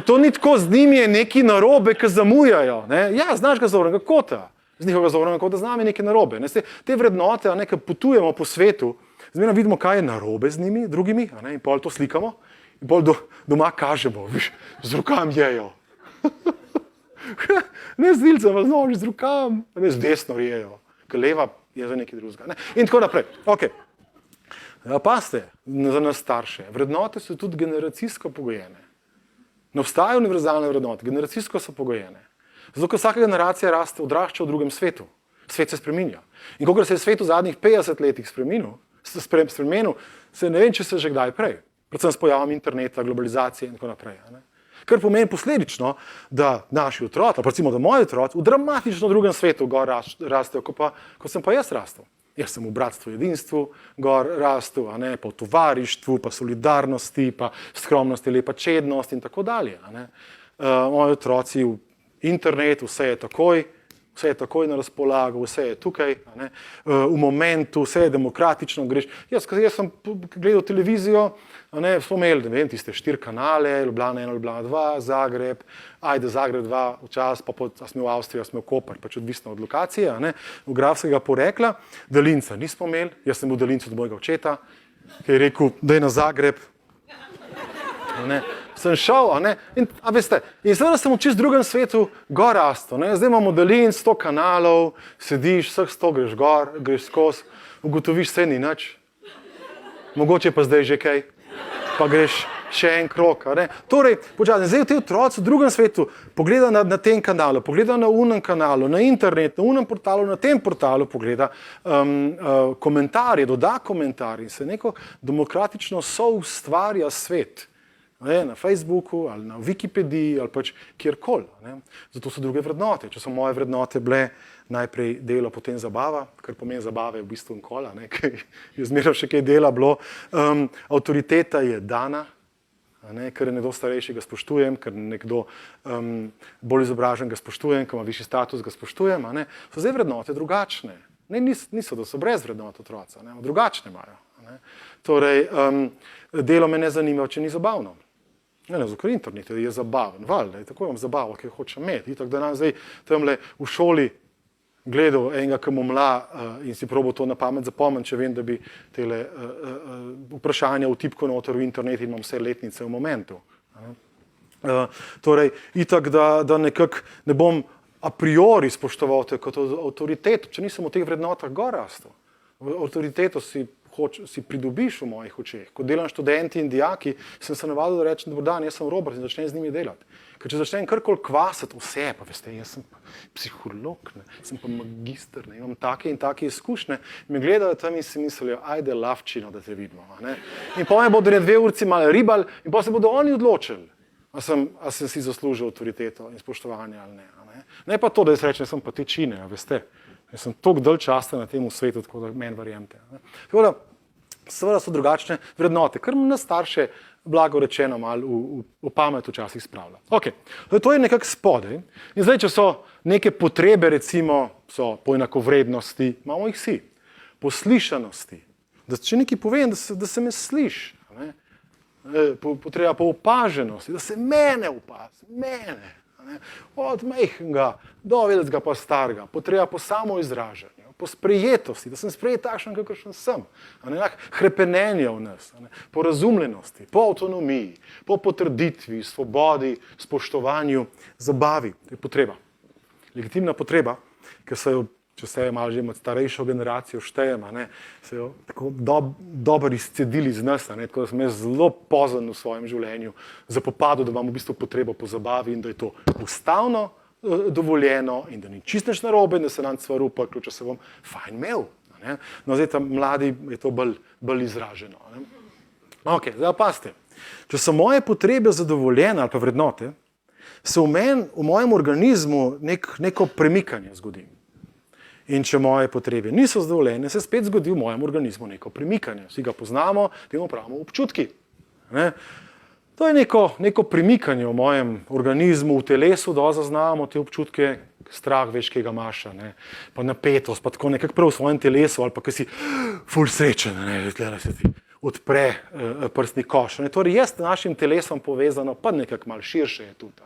To ni tako, z njimi je nekaj narobe, ki zamujajo. Ja, znaš ga zornega kota, z njihovega zornega kota z nami je nekaj narobe. Te vrednote, ki potujemo po svetu, zmerno vidimo, kaj je narobe z njimi, drugimi, in pol to slikamo, in pol doma kažemo, viš, z rokam jejo. Ne z dilcem, z noži, z rokam, ne z desno jejo, ker leva je za nekaj drugega. In tako naprej. Okay. Pazite, za nas starše, vrednote so tudi generacijsko pogojene. Ne obstajajo univerzalne vrednote, generacijsko so pogojene. Zato, ker vsaka generacija odrašča v drugem svetu. Svet se spreminja. In kolikor se je svet v zadnjih 50 letih spremenil, se ne vem, če se že kdaj prej. Predvsem s pojavom interneta, globalizacije in tako naprej. Kar pomeni posledično, da naši otroci, recimo da moji otroci, v dramatično drugem svetu rastejo, kot sem pa jaz rastel. Jaz sem v bratstvu, edinstvu, gor rastu, a ne, pa v tovarištvu, pa solidarnosti, pa skromnosti, lepa čednost in tako dalje. A ne. Moji otroci v internet, vse je takoj na razpolago, vse je tukaj, a ne, v momentu, vse je demokratično, greš. Jaz sem gledal televizijo, a ne, smo imeli, ne vem, tiste 4 kanale, Ljubljana 1, Ljubljana 2, Zagreb, Zagreb 2, včasih pa a smo v Avstriji, a smo v Koper, pač odvisno od lokacije, a ne, geografskega porekla. Daljinca nismo imeli, jaz sem bil daljinca od mojega očeta, ki je rekel, daj na Zagreb. A ne. Sem šel, a ne, a veste, in seveda sem v čist drugem svetu gor rastel, ne, zdaj imamo daljin 100 kanalov, sediš, vseh 100 greš gor, greš skozi, ugotoviš, vse ni nič, mogoče pa zdaj že kaj, pa greš še en krog, a ne. Torej, počasno, zdaj te otroci v drugem svetu pogleda na tem kanalu, pogleda na unem kanalu, na internet, na unem portalu, na tem portalu pogleda komentarje, doda komentarje in se neko demokratično soustvarja svet. Ne, na Facebooku ali na Wikipediji ali pač kjerkoli. Zato so druge vrednote. Če so moje vrednote bile najprej delo, potem zabava, kar pomeni zabave v bistvu nkola, ker je zmeraj še kaj dela bilo. Avtoriteta je dana, ker je nekdo starejši, ga spoštujem, ker nekdo bolj izobražen, ga spoštujem, ker ima višji status, ga spoštujem. So zdaj vrednote drugačne. Niso, da so brez vrednot otroca, drugačne imajo. Torej, delo me ne zanima, če ni zabavno. Ker internet je zabaven, valjda, tako imam zabavo, ki jo hočem imeti. Tako da nam zdaj tamle v šoli gledal enega, ki mu mla in si probal to na pamet zapomniti, če vem, da bi tele vprašanja vtipkal noter v internet in imam vse letnice v momentu. Torej, itak, da nekako ne bom a priori spoštoval te kot avtoriteto, če nisem v teh vrednotah gor rastel. Avtoriteto si pridobiš v mojih očeh. Ko delam študenti in dijaki, sem se navadil, da rečem, dober dan, jaz sem Robert in začnem z njimi delati. Ker če začnem karkoli kvasati vse, pa veste, jaz sem pa psiholog, sem pa magister, imam take in take izkušnje, me gledajo tam in si mislijo, ajde lavčino, da te vidimo. In pa me bodo 2 urci malo ribali in pa se bodo oni odločili, a sem si zaslužil avtoriteto in spoštovanje ali ne. Ne pa to, da jaz rečem, sem pa te čine, veste. Jaz sem toliko dalj časa na tem svetu, tako da meni verjemte. Tako da, seveda so drugačne vrednote, kar nas starše, blago rečeno, malo v pamet včasih spravlja. Ok, to je nekako spodaj. In zdaj, če so neke potrebe, recimo, so po enakovrednosti, imamo jih vsi, po slišanosti, da če nekaj povem, da se me sliši, potreba po opaženosti, da se mene opazi, mene. Od majhnega do velikega pa starega, potreba po samoizražanju, po sprejetosti, da sem sprejet takšen, kakršen sem, hrepenenja v nas, po razumljenosti, po avtonomiji, po potrditvi, svobodi, spoštovanju, zabavi. To je potreba. Legitimna potreba, ker se jo, če se je malo že med starejšo generacijo štejem, se jo tako dobro izcedili z nas, tako da sem jaz zelo pozen v svojem življenju zapopadel, da imam v bistvu potrebo po zabavi in da je to ustavno dovoljeno in da ni čisto nič narobe, da se nam stvar upaklo, če se bom fajn imel. No, zdaj tam mladi je to bolj izraženo. Ok, zdaj pazite. Če so moje potrebe zadovoljene ali pa vrednote, se v mojem organizmu neko premikanje zgodi. In če moje potrebe niso zadovoljene, se spet zgodi v mojem organizmu neko premikanje. Vsi ga poznamo, temu pravimo občutki. To je neko premikanje v mojem organizmu, v telesu, da zaznamo te občutke, strah, veš, kaj ga imaš, pa napetost, pa tako nekako prav v svojem telesu, ali pa kaj si ful srečen, da se ti odpre prstni koš. Torej, je s našim telesom povezano, pa nekako malo širše je tudi.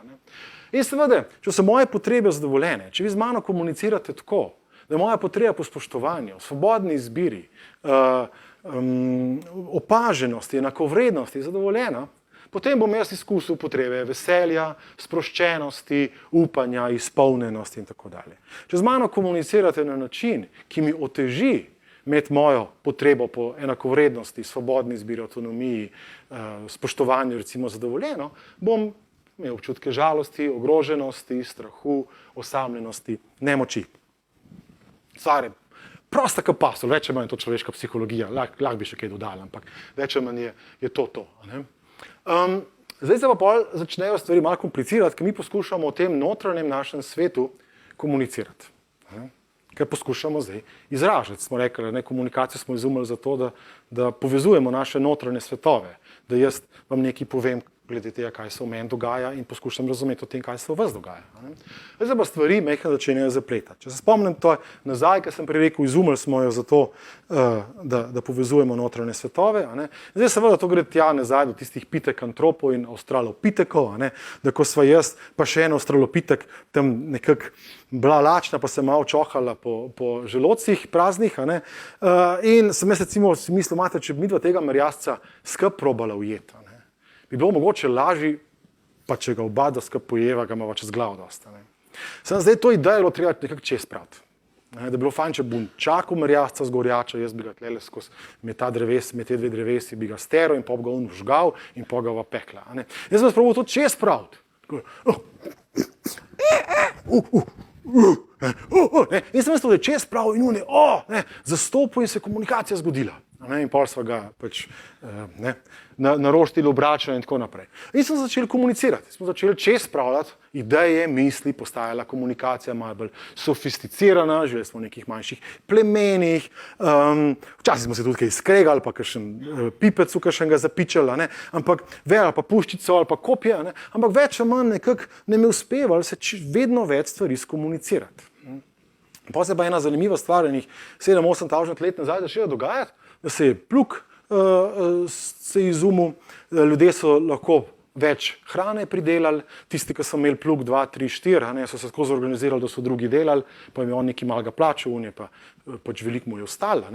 In seveda, če so moje potrebe zadovoljene, če vi z mano komunicirate tako, da je moja potreba po spoštovanju, svobodni izbiri, opaženosti, enakovrednosti zadovoljena, potem bom jaz izkusil potrebe veselja, sproščenosti, upanja, izpolnjenosti in tako dalje. Če z mano komunicirate na način, ki mi oteži imeti mojo potrebo po enakovrednosti, svobodni izbiri, avtonomiji, spoštovanju, recimo zadovoljeno, bom imel občutke žalosti, ogroženosti, strahu, osamljenosti, nemoči. Stvar je prosta kot pasel, več ali manj je to človeška psihologija, lahko bi še kaj dodali, ampak več ali manj je to. Zdaj se pa pol začnejo stvari malo komplicirati, ker mi poskušamo o tem notranjem našem svetu komunicirati. kar poskušamo zdaj izražati. Smo rekli, ne, komunikacijo smo izumili zato, da povezujemo naše notranje svetove, da jaz vam nekaj povem glede tega, kaj se v meni dogaja in poskušam razumeti o tem, kaj se v vas dogaja. Zdaj pa stvari mehko začenjajo zapletati. Če se spomnim to nazaj, ker sem prej rekel, izumili smo jo zato, da povezujemo notranje svetove. Zdaj seveda to gre tja nazaj do tistih pitekantropov in avstralopitekov, da ko sva jaz pa še en avstralopitek tam nekako bila lačna, pa se malo čohala po želodcih praznih. In sem jaz recimo mislil, mate, če bi midva tega merjasca skup probala ujeti. Bi bilo mogoče lažje, pa če ga oba da skup pojeva, ga imava čez glavo dosta. Sem zdaj to idejo treba nekako čez spraviti. Da bi bilo fajn, če bom čakal merjasca z gorjača, jaz bi ga tlele skozi med te dve drevesi, bi ga steral in pop ga on vžgal in pop ga pekla. Jaz sem probal to čez spraviti. In sem jaz to čez spravil in zastopil in se komunikacija zgodila. In pol sva ga pač naroštili, obračali in tako naprej. In smo začeli komunicirati, smo začeli čez spravljati ideje, misli, postajala komunikacija malo bolj sofisticirana, živeli smo v nekih manjših plemenih, včasih smo se tudi kaj skregali, pa kakšen pipec v kakšnega zapičali, ampak ali pa puščico ali pa kopje, ampak več ali manj nekako ne mi uspevali se vedno več stvari skomunicirati. Pa se pa ena zanimiva stvar, enih 7-8 let nazaj začela dogajati, da se je plug se izumil, ljudje so lahko več hrane pridelali, tisti, ki so imeli plug 2, 3, 4, so se skozi organizirali, da so drugi delali, pa jim je on nekaj malega plačal, on je pa pač veliko mu je ostalo.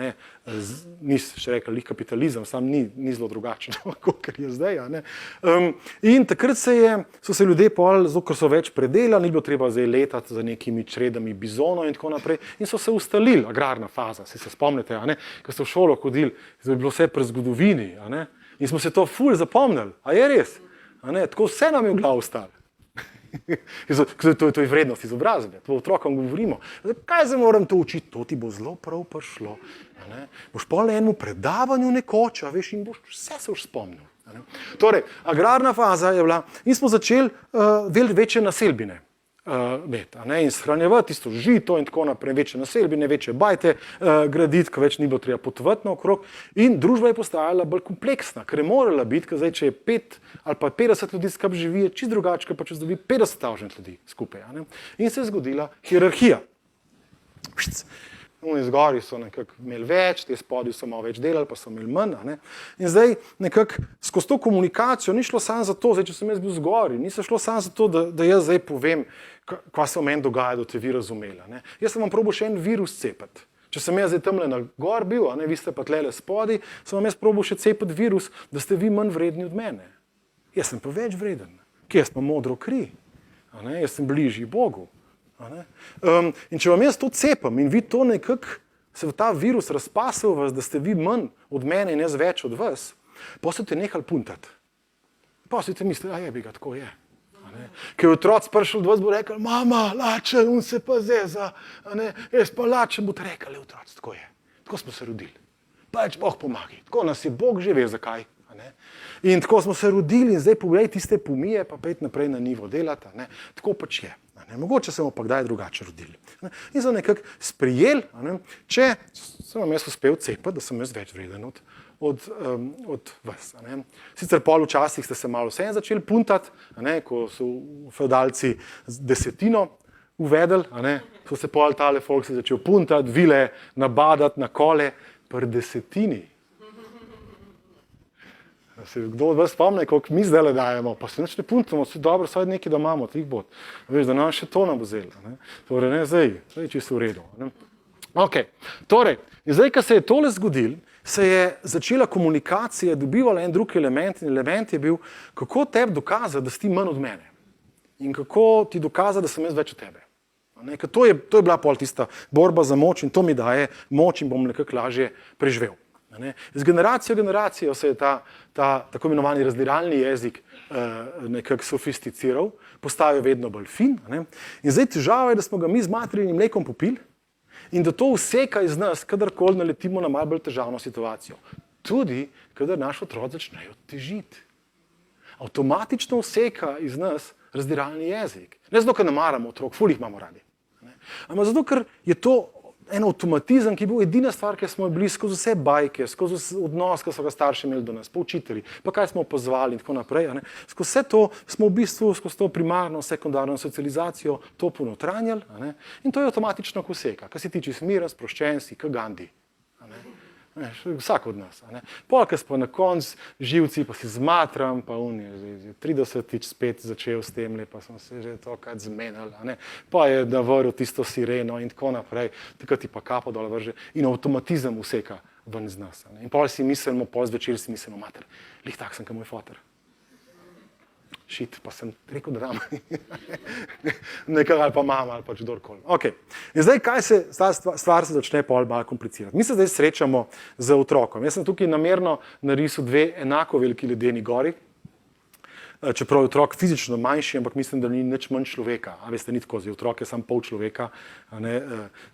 Nis še rekel, lih kapitalizem, sam ni zelo drugačen, kot je zdaj. In takrat so se ljudje pol, zato ker so več predelali, ni bilo treba zdaj letati za nekimi čredami bizonov in tako naprej, in so se ustalili, agrarna faza, se spomnite, ko ste v šolo hodili, to je bilo vse pri zgodovini, in smo se to ful zapomnili, a je res? Tako vse nam je v glavu ostalo. To je vrednost izobrazbe, to otrokom govorimo. Kaj se moram to učiti? To ti bo zelo prav prišlo. Boš pol enemu predavanju nekoč, veš, in boš vse se už spomnil. Torej, agrarna faza je bila in smo začeli večje naselbine in shranjevati tisto žito in tako naprej, večje naselbine, večje bajte graditi, ker več ni bilo treba potovati naokrog. In družba je postajala bolj kompleksna, ker je morala biti, ker zdaj, če je 5 ali pa 50 ljudi skupaj živi, je čisto drugače, pa če dobi 50 ljudi skupaj. In se je zgodila hierarhija. Oni zgori so nekako imeli več, te spodaj so malo več delali, pa so imeli manj. In zdaj nekako skozi to komunikacijo ni šlo samo za to, zdaj, če sem jaz bil zgori, ni se šlo samo za to, da jaz zdaj povem, kaj se v meni dogaja, da te vi razumeli. Jaz sem vam probal še en virus cepiti. Če sem jaz zdaj tamle na gor bil, vi ste pa tlele spodaj, sem vam jaz probal še cepiti virus, da ste vi manj vredni od mene. Jaz sem pa več vreden. Kje jaz pa modro kri? Jaz sem bližji Bogu. In če vam jaz to cepam in vi to nekako se v ta virus razpasel vas, da ste vi manj od mene in jaz več od vas, pa ste te nehali puntati. Pa ste mislili, a je bi ga, tako je. Ker je otroc prišel od vas, bo rekel, mama, lačen, on se pa zeza, jaz pa lačen, bo te rekel, otroc, tako je. Tako smo se rodili. Pač Bog pomagi. Tako nas je Bog že ve, zakaj. In tako smo se rodili in zdaj pogledaj tiste pomije, pa pet naprej na nivo delata. Tako pač je. Mogoče se bomo pa kdaj drugače rodili. In so nekako sprijeli, če sem vam jaz uspel cepati, da sem jaz več vreden od vas. Sicer pol včasih ste se malo vseeno začeli puntati, ko so fevdalci desetino uvedli, so se pol tale folk se začel puntati, vile nabadati na kole pri desetini. Se kdo od vas spomne, koliko mi zdaj le dajemo, pa se nič ne puntamo, vse dobro, saj nekaj, da imamo, tih bod. Veš, da nam še to nam bo vzelo. Torej, ne zdaj čisto v redu. Ok, torej, in zdaj, ko se je tole zgodilo, se je začela komunikacija, dobivala en drug element in element je bil, kako tebi dokazati, da si ti manj od mene. In kako ti dokazati, da sem jaz več od tebe. To je bila pol tista borba za moč in to mi daje moč in bom nekako lažje preživel. Z generacijo v generacijo se je ta tako imenovani razdiralni jezik nekako sofisticiral, postajal vedno bolj fin. In zdaj težava je, da smo ga mi z materinim mlekom popili in da to vseka iz nas, kadarkoli naletimo na malo bolj težavno situacijo. Tudi, kadar naš otrok začnejo težiti. Avtomatično vseka iz nas razdiralni jezik. Ne zato, ker ne maramo otrok, ful jih imamo radi. Ampak zato, ker je to en avtomatizem, ki je bil edina stvar, ki smo jo bili skozi vse bajke, skozi odnos, ki so ga starši imeli do nas, pa učitelji, pa kaj smo opazovali in tako naprej. Skozi vse to smo v bistvu skozi to primarno, sekundarno socializacijo to ponotranjali in to je avtomatično kuseka, kar si ti čisto miren, sproščen si, kot Gandhi. Vsak od nas. Polk pa na koncu živci, pa si zmatram, pa je 30-tič spet začel s tem, pa smo se že tokrat zmenili. Pa je navrl tisto sireno in tako naprej, takrat ti pa kapo dol vrže in avtomatizem vseka ven iz nas. In pol si mislimo, pol zvečer si mislimo, mater, lih tak sem, kot moj foter. Šit, pa sem rekel, da dam. Nekaj ali pa mama ali pač kdorkoli. Okay. In zdaj, kaj se, ta stvar se začne pol malo komplicirati. Mi se zdaj srečamo z otrokom. Jaz sem tukaj namerno narisal dve enako veliki ledeni gori, čeprav je otrok fizično manjši, ampak mislim, da ni nič manj človeka. A veste, ni tako, zdaj otrok je sam pol človeka,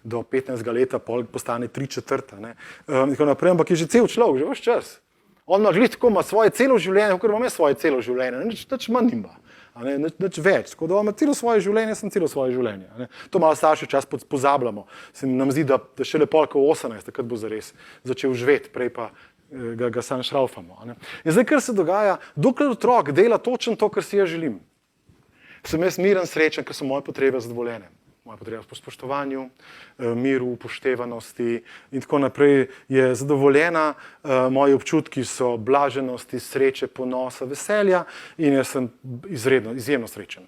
do 15 leta pol postane 3/4. Tako naprej, ampak je že cel človek, že ves čas. On ima svoje celo življenje, kot imam jaz svoje celo življenje, nič manj nima, nič več. Tako da ima celo svoje življenje, sem celo svoje življenje. To malo starši čas pozabljamo. Se nam zdi, da šele polk 18, takrat bo zares začel živeti, prej pa ga sam šraufamo. In zdaj, kar se dogaja, dokler otrok dela točno to, kar si jaz želim, sem jaz miren, srečen, ker so moje potrebe zadovoljene. Moja potreba po spoštovanju, miru, upoštevanosti in tako naprej je zadovoljena, moji občutki so blaženosti, sreče, ponosa, veselja in jaz sem izjemno srečen.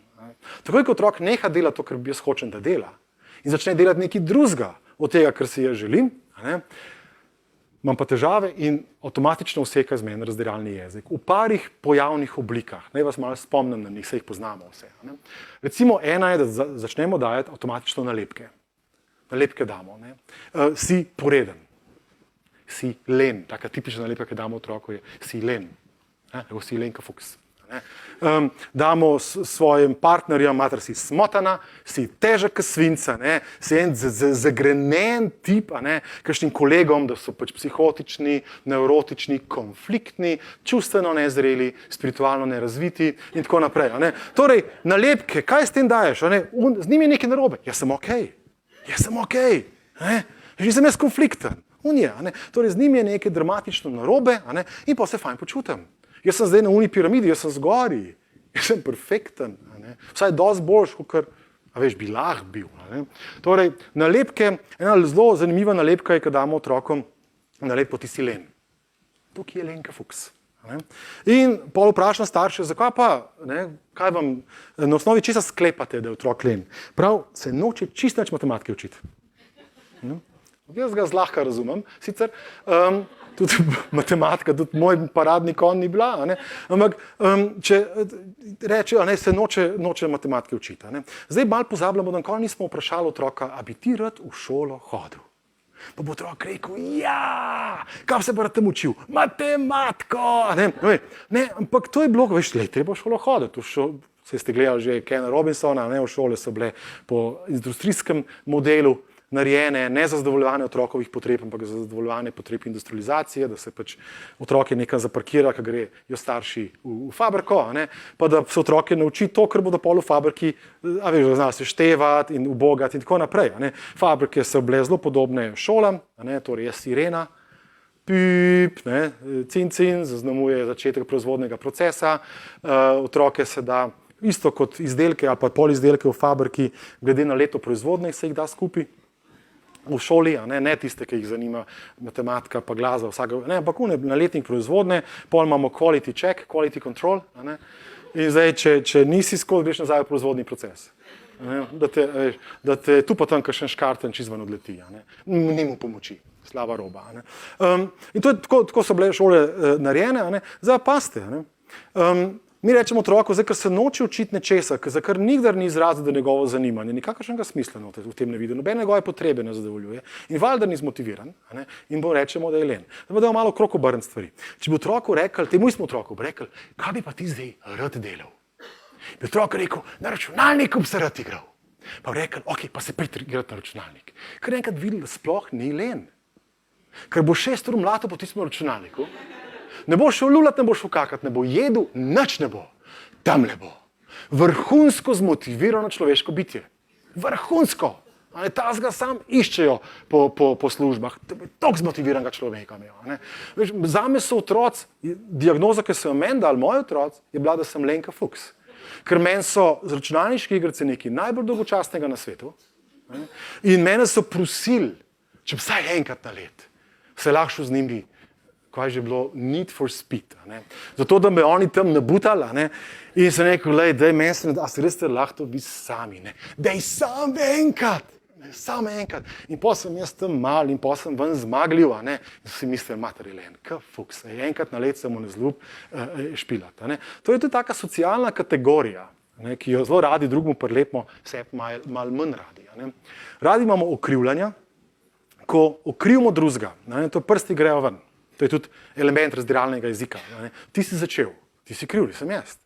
Takoj, ko otrok neha delati to, kar jaz hočem, da dela in začne delati nekaj drugega od tega, kar si jaz želim, imam pa težave in avtomatično useka iz mene razdiralni jezik. V parih pojavnih oblikah. Naj vas malo spomnim na njih, se jih poznamo vse. Recimo ena je, da začnemo dajati avtomatično nalepke. Nalepke damo. Si poreden. Si len. Taka tipična nalepka, ki damo otroku je si len. Si len, ka fuks. Damo svojim partnerjem, mater si smotana, si težek kot svinca, si en zagrenen tip, kakšnim kolegom, da so pač psihotični, nevrotični, konfliktni, čustveno nezreli, spiritualno nerazviti in tako naprej. Torej, nalepke, kaj s tem daješ? Z njim je nekaj narobe. Jaz sem okej. Že sem jaz konflikten. Torej, z njim je nekaj dramatično narobe in pa se fajn počutim. Jaz sem zdaj na uni piramidi, jaz sem zgori, jaz sem perfekten, vsaj dosti boljš, kot bi lahko bil. Torej, nalepke, ena zelo zanimiva nalepka je, ko damo otrokom nalepko ti si len. Tukaj je len, ka fuks. In pol vprašam starše, zakaj pa, kaj vam, na osnovi česa sklepate, da je otrok len? Prav, se noče čisto nič matematike učiti. Jaz ga zlahka razumem, sicer, tudi matematika, tudi moj paradni konj ni bila, ampak če rečejo, se noče matematike učiti. Zdaj malo pozabljamo, da nikoli nismo vprašali otroka, a bi ti rad v šolo hodil? Pa bo otrok rekel, ja, kaj se bo rad tam učil? Matematiko! Ampak to je bilo, veš, treba v šolo hoditi. Se ste gledali že Kena Robinsona, v šole so bile po industrijskem modelu narejene, ne za zadovoljevanje otrokovih potreb, ampak za zadovoljevanje potreb industrializacije, da se pač otroke nekam zaparkira, ko grejo starši v fabriko, pa da se otroke nauči to, kar bodo pol v fabriki, znajo se števati in ubogati in tako naprej. Fabrike so bile zelo podobne šolam, torej je sirena, pip, cin, zaznamuje začetek proizvodnega procesa, otroke se da isto kot izdelke ali pa polizdelke v fabriki, glede na leto proizvodnje se jih da skupaj. V šoli, ne tiste, ki jih zanima matematika pa glasba, ampak na letnik proizvodne, pol imamo quality check, quality control, in zdaj, če nisi skozi, greš nazaj v proizvodni proces. Da te tu pa tam kakšen škarten čizven odleti, ni mu pomoči, slaba roba. In tako so bile šole narejene, zdaj pa paste. Mi rečemo otroku, ker se noče učiti nečesa, za kar nikdar ni izrazil, da njegovo zanimanje, nikakršnega smisla v tem ne vidi, nobene njegove potrebe ne zadovoljuje in valjda ni zmotiviran in bo rečemo, da je len. Da bomo malo okrog obrniti stvari. Če bi otroku rekel, temu smo otroku rekli, kaj bi pa ti zdaj rad delal? Bi otrok rekel, na računalniku bi se rad igral. Pa bi rekel, ok, pa se priti igrati na računalnik. Ker enkrat videl, da sploh ni len. Ker bo 6 ur mlato po tistem računalniku, ne bo šel lulat, ne bo šel kakat, ne bo jedel, nič ne bo. Tam ne bo. Vrhunsko zmotivirano človeško bitje. Vrhunsko. Tazga sam iščejo po službah. Toliko zmotiviranega človeka imajo. Zame so otroci, diagnoza, ki so jo meni dali, moji otroci, je bila, da sem Lenka Fuchs. Ker meni so z računalniški igrice nekaj najbolj dolgočasnega na svetu. In mene so prosili, če vsaj enkrat na let se lahko z njimi, kaj že bilo, Need for Speed. Zato, da me oni tam nabutali. In sem rekel, daj meni, a se res lahko to vi sami. Daj sam enkrat. Samo enkrat. In potem sem jaz tam mal in potem sem ven zmagljiv. In si mislil, materilen, Fuchs, enkrat na let se mu ne zljub špilati. To je tudi taka socialna kategorija, ki jo zelo radi drugmu prilepimo, sebi malo manj radi. Radi imamo okrivljanja, ko okrivimo drugega, to prsti grejo ven. To je tudi element razdiralnega jezika. Ti si začel, ti si kriv, sem jaz.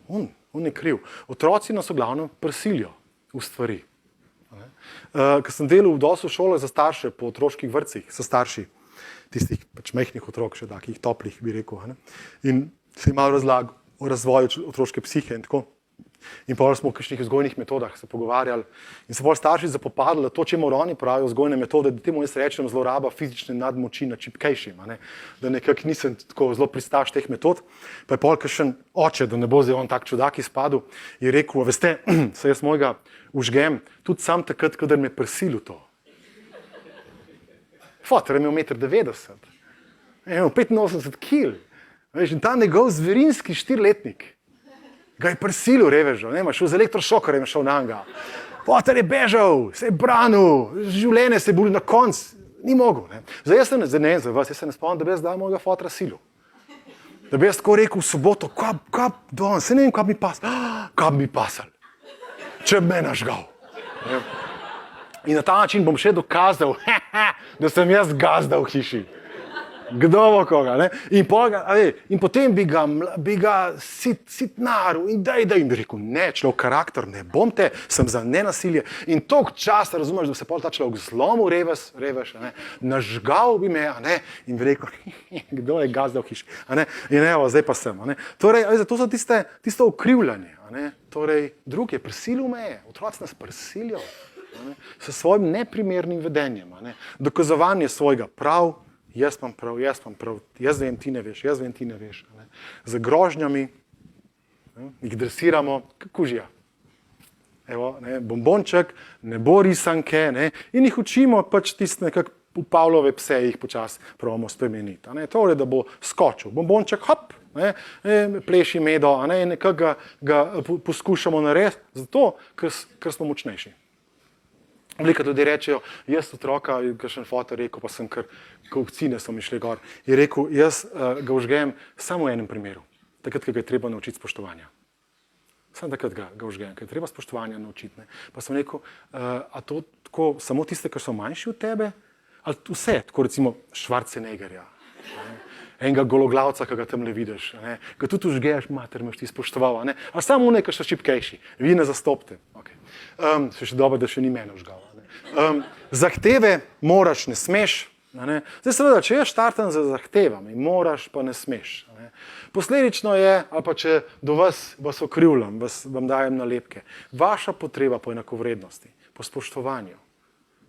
On je kriv. Otroci nas v glavnem prisilijo v stvari. Ko sem delal dosti v šolah za starše, po otroških vrtcih, so starši tistih majhnih otrok, še takih toplih, bi rekel. In se jim malo razlagal o razvoju otroške psihe in tako. In potem smo v kakšnih vzgojnih metodah se pogovarjali in se potem starši zapopadali, da to, čemu oni pravijo vzgojne metode, da temu jaz rečem zloraba fizične nadmoči na čipkejšim, da nekako nisem tako zelo pristaš teh metod. Pa je potem kakšen oče, da ne bo zdaj on tak čudak izpadel, je rekel, veste, se jaz mojega užgem tudi sam takrat, kadar me prisilil to. Fotor je imel 1,90 m, je imel 85 kg, in ta njegov zverinski 4-letnik ga je prisilil, revežo, šel z elektrošokarjem, šel na njega. Potem je bežal, se je branil, življenje se je bolj na koncu, ni mogel. Zdaj jaz se ne spomnim, da bi jaz zdaj mojega fotra silil. Da bi jaz tako rekel v soboto, se ne vem, kaj bi pasal, če bi me nažgal. In na ta način bom še dokazal, da sem jaz gazda v hiši. Kdo bo koga, in potem bi ga sitnaril in daj, in bi rekel, ne, človek karakter, ne bom te, sem za nenasilje. In toliko časa, razumeš, da se pol ta človek zlomil, revež, nažgal bi me, in bi rekel, kdo je gazda v hiši. In evo, zdaj pa sem. Torej, to so tisto ukrivljanje. Torej, drug je prisilil me, otroci nas prisilijo s svojim neprimernim vedenjem. Dokazovanje svojega prav, jaz imam prav, jaz vem, ti ne veš, jaz vem, ti ne veš. Z grožnjami jih dresiramo, kako žija. Evo, bombonček, ne bo risanke, in jih učimo pač tiste nekako v Pavlove pse, jih počasi pravimo spremeniti. Torej, da bo skočil. Bombonček, hop, pleši medo, in nekako ga poskušamo narediti, zato, ker smo močnejši. Veliko tudi rečejo, jaz otroka, kakšen fotor rekel, pa sem kar kovcine so mi šli gor. Je rekel, jaz ga užgem samo v enem primeru, takrat, ko ga je treba naučiti spoštovanja. Samo takrat ga užgem, ker je treba spoštovanja naučiti. Pa sem rekel, a to tako samo tiste, ki so manjši od tebe, ali vse, tako recimo Schwarzeneggerja, enega gologlavca, ki ga tam ne vidiš, ga tudi užgeš, mater, imaš ti spoštoval, a samo nekaj so šipkejši, vi ne zastopite. Še dobro, da še ni mene užgal. Zahteve moraš, ne smeš. Zdaj seveda, če jaz štartam za zahtevami, moraš pa ne smeš. Posledično je, ali pa če do vas okrivljam, vam dajem nalepke, vaša potreba po enakovrednosti, po spoštovanju,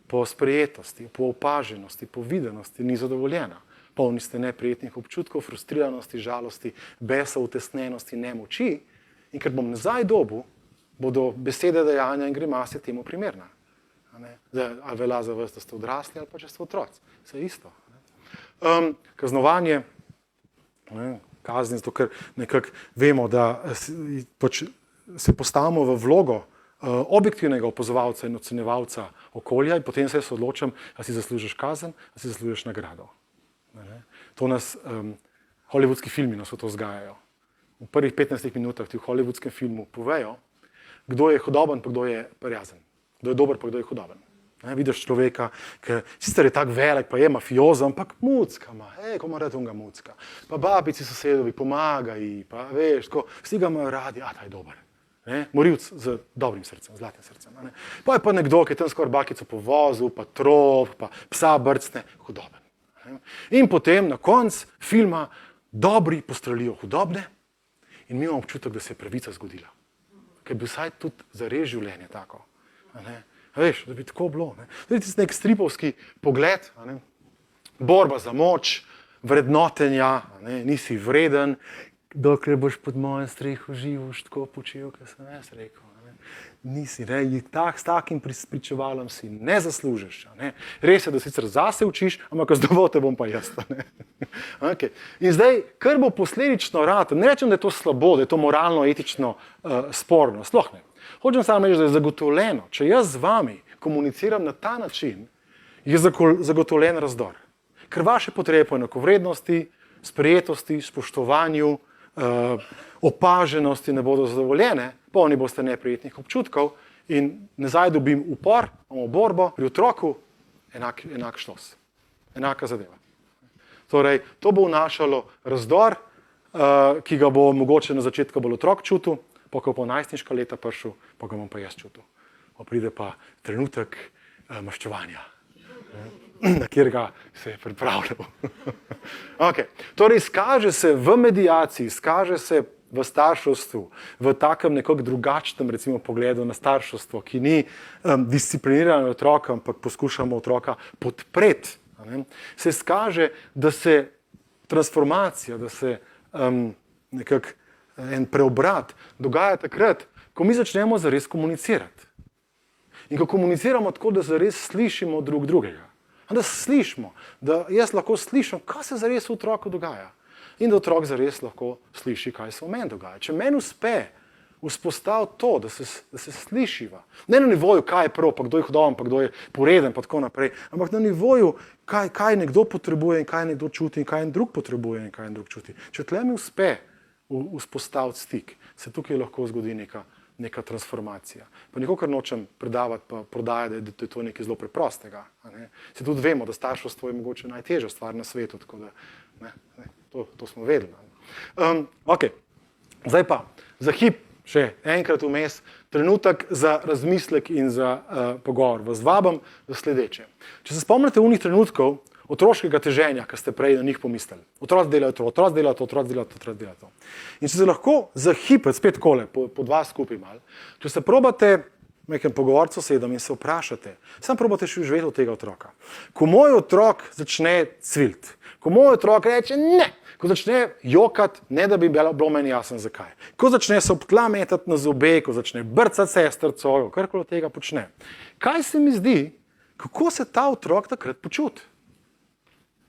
po sprejetosti, po opaženosti, po videnosti ni zadovoljena. Polni ste neprijetnih občutkov, frustriranosti, žalosti, besa, utesnenosti, nemoči in ker bom nazaj dobil, bodo besede, dejanja in grimase temu primerna. Ali velja za vas, da ste odrasli ali pa če ste otroci. Vse isto. Kaznovanje, kazni, zato ker nekako vemo, da se postavimo v vlogo objektivnega opazovalca in ocenjevalca okolja in potem se odločam, ali si zaslužiš kazen, ali si zaslužiš nagrado. To nas, hollywoodski filmi nas v to vzgajajo. V prvih 15 minutah ti v hollywoodskem filmu povejo, kdo je hudoben, pa kdo je prijazen. Kdo je dober, pa kdo je hudoben. Vidiš človeka, ki sicer je tak velik, pa je mafiozo, ampak mucka ima, ko ima rad unga mucka. Pa babici sosedovi pomagajo, pa veš, vsi ga imajo radi, ta je dober. Morilc z dobrim srcem, zlatim srcem. Pa je pa nekdo, ki je tam skoraj bakico povozil, pa trop, pa psa brcne, hudoben. In potem na koncu filma dobri postrelijo hudobne in mi imamo občutek, da se je pravica zgodila. Ker bi vsaj tudi za res življenje tako. Veš, da bi tako bilo. Ne? To je tisti nek stripovski pogled, ne? Borba za moč, vrednotenja, ne? Nisi vreden, dokler boš pod mojo streho živ, boš tako počel, kot sem jaz rekel. Ne? Nisi, ne? S takim pričevalom si ne zaslužiš. Ne? Res je, da sicer zase učiš, ampak zdaj te bom pa jaz. Ne? Okay. In zdaj, kar bo posledično rad, ne rečem, da je to slabo, da je to moralno, etično sporno, sploh ne. Hočem samo reči, da je zagotovljeno, če jaz z vami komuniciram na ta način, je zagotovljen razdor. Ker vaše potrebe po enakovrednosti, sprejetosti, spoštovanju, opaženosti ne bodo zadovoljene, polni boste neprijetnih občutkov in nazaj dobim upor, imamo borbo, pri otroku enak štos, enaka zadeva. Torej, to bo vnašalo razdor, ki ga bo mogoče na začetku bolj otrok čutil, pa ko bo najstniška leta prišel, pa ga bom pa jaz čutil. Pa pride pa trenutek maščevanja, na katerega se je pripravljal. Okay. Torej, izkaže se v mediaciji, izkaže se v starševstvu, v takem nekako drugačnem recimo pogledu na starševstvo, ki ni disciplinirano otroka, ampak poskušamo otroka podpreti. Se izkaže, da se transformacija, da se nekako en preobrat dogaja takrat, ko mi začnemo zares komunicirati. In ko komuniciramo tako, da zares slišimo drug drugega. Da slišimo, da jaz lahko slišim, kaj se zares v otroku dogaja. In da otrok zares lahko sliši, kaj se v meni dogaja. Če meni uspe vzpostaviti to, da se slišiva, ne na nivoju, kaj je prav, pa kdo je hudoben, pa kdo je poreden, pa tako naprej, ampak na nivoju, kaj nekdo potrebuje in kaj nekdo čuti in kaj en drug potrebuje in kaj en drug čuti. Če tle mi uspe vzpostaviti stik, se tukaj lahko zgodi neka transformacija. Pa nikakor nočem predavati pa prodajati, da je to nekaj zelo preprostega. Ne? Se tudi vemo, da starševstvo je mogoče najtežja stvar na svetu, tako da to smo vedeli. Okay. Zdaj pa, za hip, še enkrat vmes, trenutek za razmislek in za pogovor. Vas vabim za sledeče. Če se spomnite unih trenutkov otroškega teženja, ki ste prej na njih pomislili. Otroci delajo to, otroci delajo to, otroci delajo to, otroci delajo to. In če se lahko za hip, spet kole, po dva skupaj malo, če se probate v nekem pogovorcu sedem in se vprašate, samo probate še uživeti od tega otroka. Ko moj otrok začne cvilt, ko moj otrok reče ne, ko začne jokati, ne da bi bilo meni jasno zakaj, ko začne se ob tla metati na zobe, ko začne brcati sestrco, karkoli od tega počne. Kaj se mi zdi, kako se ta otrok takrat počuti?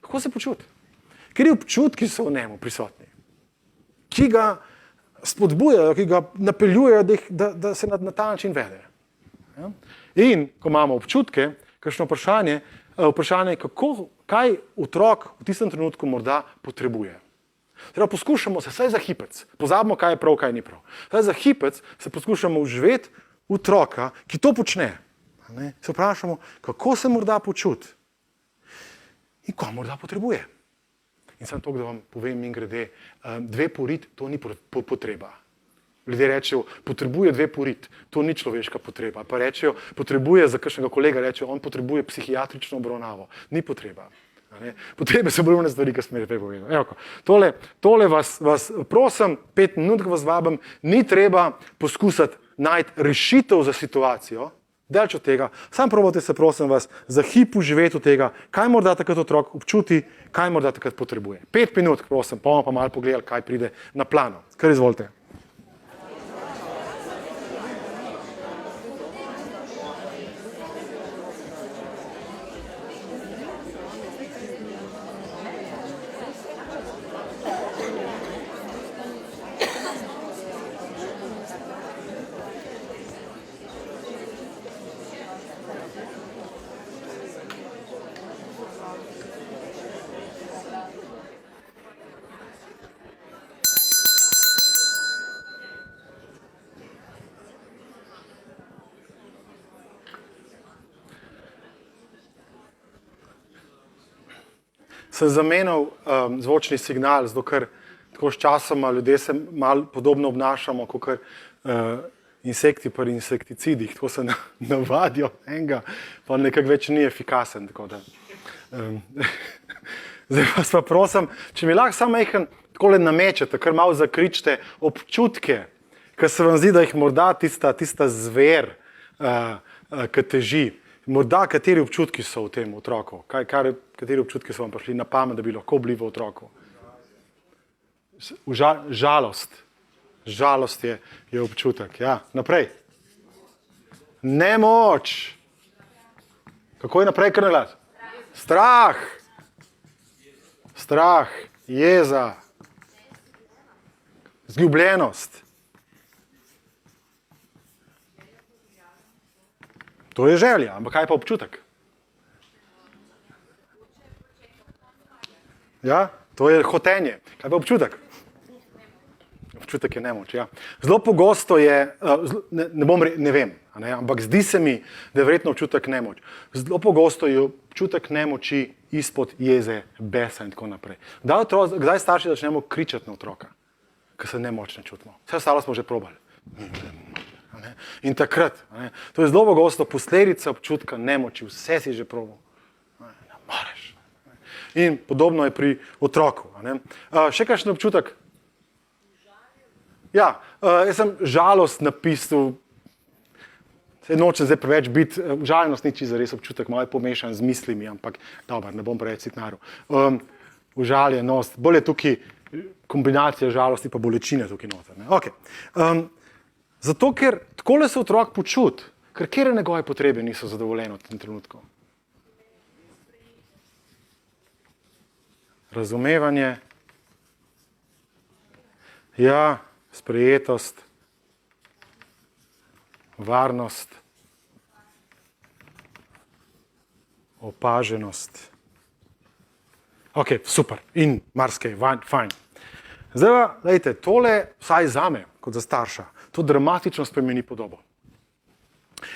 Kako se počuti? Ker občutki so v njemu prisotni, ki ga spodbujajo, ki ga napeljujejo, da se na ta način vede. In ko imamo občutke, kakšno vprašanje je, kaj otrok v tistem trenutku morda potrebuje. Teda poskušamo se vsaj za hipec, pozabimo, kaj je prav, kaj ni prav. Vsaj za hipec se poskušamo uživeti otroka, ki to počne. Se vprašamo, kako se morda počuti. In ko morda potrebuje. In samo to, da vam povem in grede, 2 porit, to ni potreba. Ljudje rečejo, potrebuje 2 porit, to ni človeška potreba. Pa rečejo, potrebuje za kakšnega kolega, rečejo, on potrebuje psihiatrično obravnavo. Ni potreba. Potrebe so bolj stvari, ki smo jih prej povedali. Tole vas prosim, 5 minut vas vabim, ni treba poskusiti najti rešitev za situacijo, delč od tega, sam probate se, prosim vas, za hip uživeti od tega, kaj morda takrat otrok občuti, kaj morda takrat potrebuje. 5 minut, prosim, pa bomo pa malo pogledali, kaj pride na plano. Kar izvolite. Sem zamenjal zvočni signal, zato ker tako s časoma ljudje se malo podobno obnašamo, kot insekti pri insekticidih, tako se navadijo enega, pa nekako več ni efikasen. Zdaj vas pa prosim, če mi lahko samo majhen takole namečete, kar malo zakričite občutke, ker se vam zdi, da jih morda tista zver ki teži. Morda kateri občutki so v tem otroku? Kateri občutki so vam prišli na pamet, da bi lahko bili v otroku? Žalost. Žalost je občutek. Ja, naprej. Nemoč. Kako je naprej, kar ne gled? Strah. Strah, jeza, zljubljenost. To je želja, ampak kaj pa občutek? Ja, to je hotenje. Kaj pa občutek? Občutek je nemoč, ja. Zelo pogosto je, ne vem, ampak zdi se mi, da je verjetno občutek nemoč. Zelo pogosto je občutek nemoči izpod jeze, besa in tako naprej. Kdaj starši začnemo kričati na otroka, ker se nemočne čutimo? Vse ostalo smo že probali. In takrat, to je zelo pogosto posledica občutka nemoči, vse si že probal. Ne moreš. In podobno je pri otroku. Še kakšen občutek? Ja, jaz sem žalost napisal, se nočem zdaj preveč biti, žalostnost ni čisto res občutek, malo je pomešan z mislimi, ampak dobro, ne bom preveč citnaril. Užaljenost, bolj je tukaj kombinacija žalosti pa bolečine tukaj noter. Okay. Zato, ker takole se otrok počuti, ker kjer njegove potrebe niso zadovoljene v tem trenutku. Razumevanje, ja, sprejetost, varnost, opaženost. Ok, super. In marsikaj, fajn. Zdaj pa, dajte, tole, vsaj zame, kot za starša, to dramatično spremeni podobo.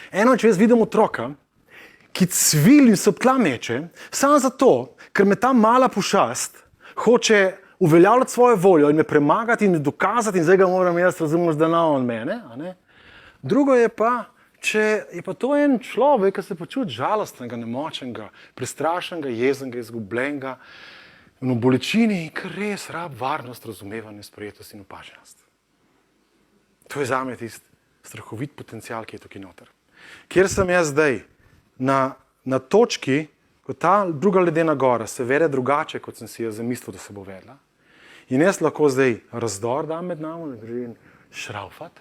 Eno, če jaz vidim otroka, ki cvili in se ob tla meče, samo zato, ker me ta mala pošast hoče uveljavljati svojo voljo in me premagati in me dokazati in zdaj ga moram jaz razumeti, da na on mene. Drugo je pa, če je pa to en človek, ki se počuti žalostnega, nemočnega, prestrašenega, jeznega, izgubljenega in v bolečini, ker res rab varnost, razumevanje, sprejetost in opaženost. To je zame tisti strahovit potencial, ki je tukaj noter. Kjer sem jaz zdaj na točki, ko ta druga ledena gora se vede drugače, kot sem si jo zamislil, da se bo vedla. In jaz lahko zdaj razdor dam med nami, da grem šraufat,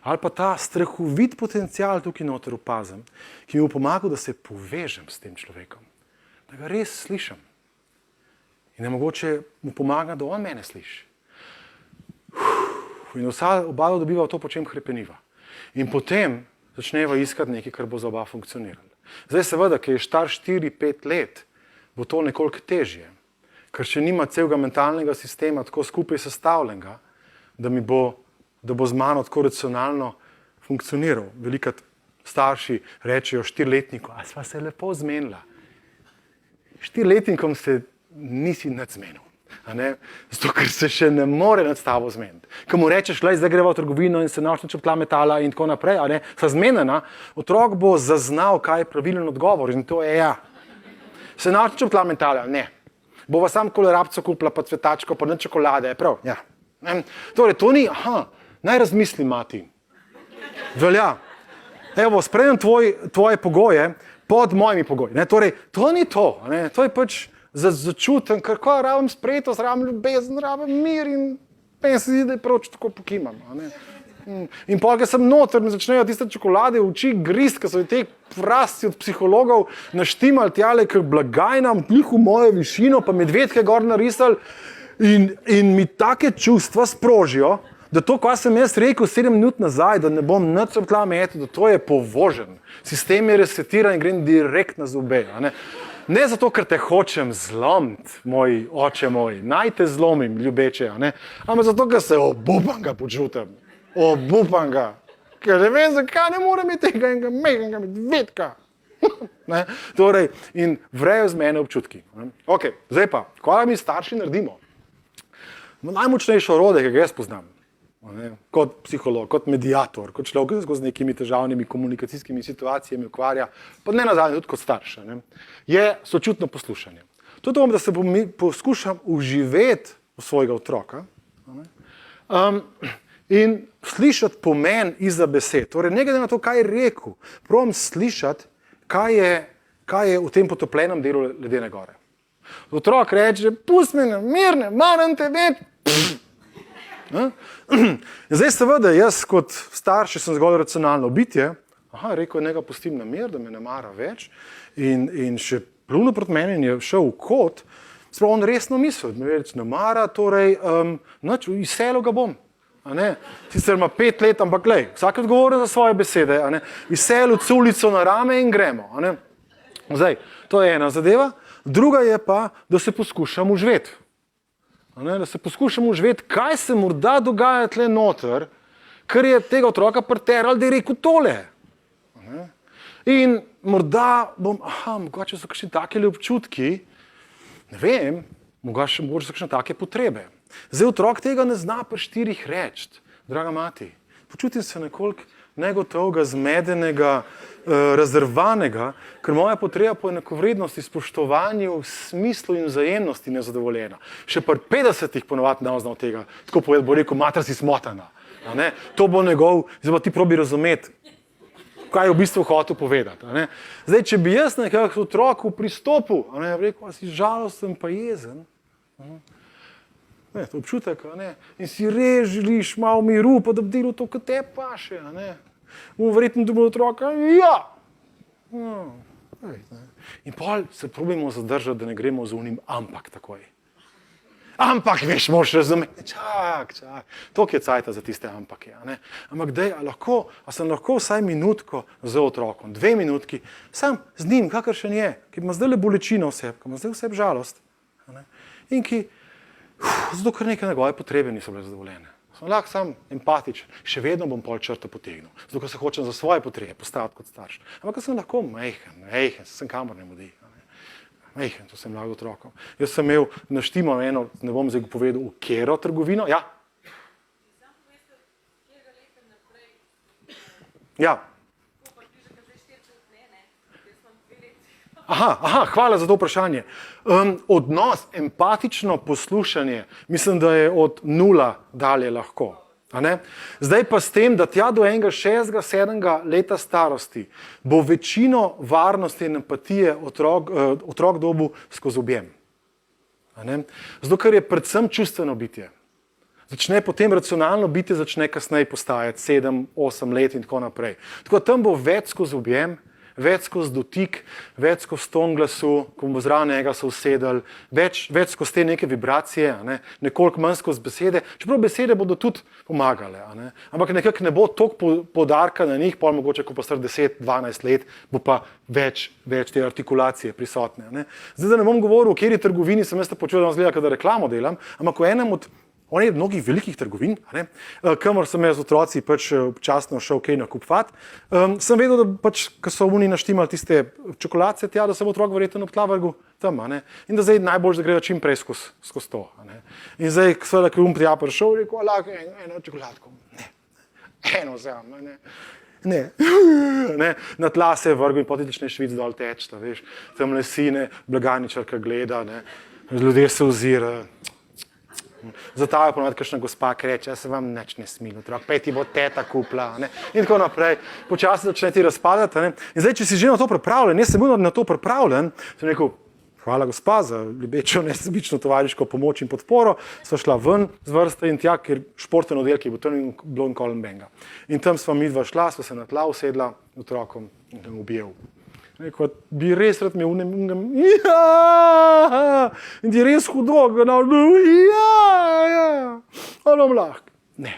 ali pa ta strahovit potencial tukaj noter opazim, ki mi bo pomagal, da se povežem s tem človekom, da ga res slišim. In da mogoče mu pomaga, da on mene sliši. In oba dobiva to, po čem hrepeniva. In potem začneva iskati nekaj, kar bo za oba funkcioniralo. Zdaj seveda, ker je star 4-5 let, bo to nekoliko težje, ker še nima celega mentalnega sistema tako skupaj sestavljenega, da bo z mano tako racionalno funkcioniral. Velikrat starši rečejo 4-letniku, a sva se lepo zmenila. 4-letnikom se nisi nič zmenil. Zato, ker se še ne more nad tabo zmeniti. Ko mu rečeš, zdaj greva v trgovino in se naučiti črpla metala in tako naprej, sta zmenjena, otrok bo zaznal, kaj je pravilen odgovor in to je ja. Se naučiti črpla metala? Ne. Bova sam kolerabco kupila, pa cvetačko, pa ne čokolade, je prav? Ja. Torej, to ni, naj razmisli, mati. Velja. Evo, sprejemam tvoje pogoje pod mojimi pogoji. Torej, to ni to. To je pač začutim, ker ko rabim sprejetost, rabim ljubezen, rabim mir in meni se zdi, da je prav, če tako pokimam. In potem, ker sem noter, mi začnejo tiste čokolade v oči grist, ker so te vrasti od psihologov naštimali tjale, ker blagajnam, v mojo višino, pa medvedke gor narisali in mi take čustva sprožijo, da to, kar sem jaz rekel 7 minut nazaj, da ne bom nič ob tla metel, da to je povožen. Sistem je resetiran in grem direkt na zobe. Ne zato, ker te hočem zlomiti, moj oče moj, naj te zlomim, ljubeče, ampak zato, ker se obupam ga počutim. Obupam ga. Ker ne vem, zakaj ne morem imeti tega enega mehnega medvedka. Torej, in vrejo z mene občutki. Ok, zdaj pa, kaj mi starši naredimo? Najmočnejše orodje, ki ga jaz poznam, kot psiholog, kot mediator, kot človek, ki se z nekimi težavnimi komunikacijskimi situacijami ukvarja, pa ne nazadnje tudi kot starš, je sočutno poslušanje. To je to, da se poskušam uživeti v svojega otroka in slišati pomen iza besed. Torej, ne glede na to, kaj je rekel, probam slišati, kaj je v tem potopljenem delu ledene gore. Otrok reče, pusti me na mir, ne maram te več. Zdaj seveda, jaz kot starši sem zgolj racionalno bitje, rekel je, ne ga pustim na mir, da me ne mara več in še pljuno proti meni in je šel v kot, spravo on resno mislil, da me več ne mara, torej, izselil ga bom. Sicer ima 5 let, ampak glej, vsak odgovori za svoje besede, izselil culico na rame in gremo. Zdaj, to je ena zadeva, druga je pa, da se poskušam uživeti. Da se poskušam uživeti, kaj se morda dogaja tle noter, ker je tega otroka preteral, da je rekel tole. In morda bom, mogoče so kakšni take občutki, ne vem, mogoče so kakšne take potrebe. Zdaj otrok tega ne zna pri 4 reči, draga mati. Počutim se nekoliko negotovega, zmedenega, rezervanega, ker moja potreba po enakovrednosti, spoštovanju, smislu in vzajemnosti je nezadovoljena. Še pri 50-ih ponovadi ne znal tega, tako povedati, bo rekel, mater si smotana. To bo njegov, zdaj pa ti probi razumeti, kaj je v bistvu hotel povedati. Zdaj, če bi jaz nekako otroku pristopil, rekel, si žalosten pa jezen, to občutek, in si res želiš malo miru, pa da bi delal to, kar te paše, bomo verjetno dobil otroka, ja. In pol se probimo zadržati, da ne gremo z unim ampak takoj. Ampak, veš, moraš razumeti, čak, toliko je cajta za tiste ampake. Ampak dej, a sem lahko vsaj minutko z otrokom, 2 minutki, sam z njim, kakršen je, ki ima zdaj le bolečino vseb, ki ima zdaj vseb žalost. In ki, zato ker neke njegove potrebe niso bile zadovoljene. Sem lahko sam empatičen, še vedno bom pol črto potegnil, zato ker se hočem za svoje potrebe postaviti kot starš. Ampak sem lahko majhen, sem kamor ne mudi. Majhen, to sem lahko otrokom. Jaz sem imel naštimo eno, ne bom zdaj povedal, v kero trgovino, ja. Ja. Hvala za to vprašanje. Odnos, empatično poslušanje, mislim, da je od 0 dalje lahko. Zdaj pa s tem, da tja do 6., 7. leta starosti bo večino varnosti in empatije otrok dobil skozi objem. Zato, ker je predvsem čustveno bitje. Začne potem racionalno bitje, začne kasneje postajati 7, 8 let in tako naprej. Tako tam bo več skozi objem, več skozi dotik, več skozi ton glasu, ko bomo zraven njega se usedeli, več skozi te neke vibracije, nekoliko manj skozi besede, čeprav besede bodo tudi pomagale. Ampak nekako ne bo toliko poudarka na njih, pol mogoče, ko pa star 10, 12 let, bo pa več te artikulacije prisotne. Zdaj, da ne bom govoril, v kateri trgovini sem jaz počutil, da zgleda, kada reklamo delam, ampak v enem od mnogih velikih trgovin, kamor sem jaz otroci občasno šel kaj nakupovat, sem vedel, da ko so oni naštimali tiste čokoladce tja, da se bo otrok verjetno ob tla vrgel tam. In da zdaj najbolj, da grejo čim prej skozi to. In zdaj, seveda, ko je tja prišel, rekel, lahko eno čokoladko. Ne, eno vzamem, ne. Na tla se je vrgel in potem začne švic dol teč, veš, tam lesine, blagajničarka gleda, ljudje se ozirajo. Zato je ponovadi kakšna gospa, ki reče, se vam nič ne smil, otrok, pej ti bo teta kupla, in tako naprej. Počasi začne ti razpadati. In zdaj, če si že na to pripravljen, jaz sem bil na to pripravljen, sem rekel, hvala gospa za ljubečo, nesebično tovariško pomoč in podporo, sva šla ven z vrste in tja, ker športen oddelek je bil tam in bilo nikoli nobenega. In tam sva midva šla, sva se na tla usedla otrokom in tam objel. Rekel, bi res rad imel in ti je res hudo, ali bom lahko? Ne.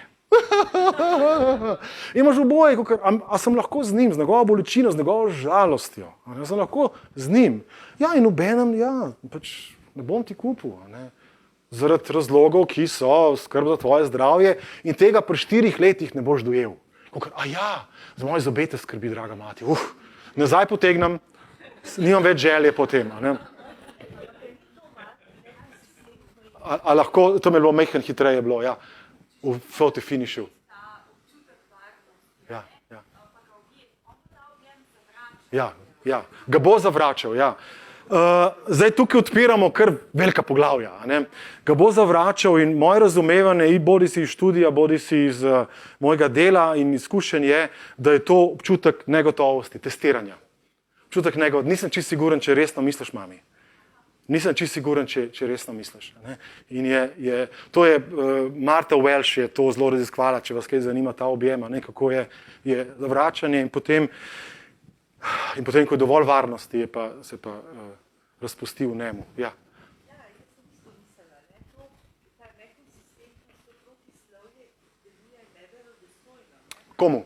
In imaš oboje, a sem lahko z njim, z njegovo bolečino, z njegovo žalostjo, a sem lahko z njim. Ja, in obenem, ne bom ti kupil, zaradi razlogov, ki so skrb za tvoje zdravje in tega pri 4 letih ne boš dojel. Za moje zobe te skrbi, draga mati, nazaj potegnem, nimam več želje potem. A lahko, to me je bilo mehen hitreje bilo, ja, v foto finišu. Ja, ga bo zavračal, ja. Zdaj tukaj odpiramo kar velika poglavja. Ga bo zavračal in moje razumevanje, bodi si iz študija, bodi si iz mojega dela in izkušenj je, da je to občutek negotovosti, testiranja. Občutek negotovosti. Nisem čisto siguren, če resno misliš, mami. Nisem čisto siguren, če resno misliš. In to je, Martha Welsh je to zelo raziskvala, če vas kaj zanima ta objem, kako je zavračanje in potem, ko je dovolj varnosti, se pa razpusti v njemu. Ja. Komu?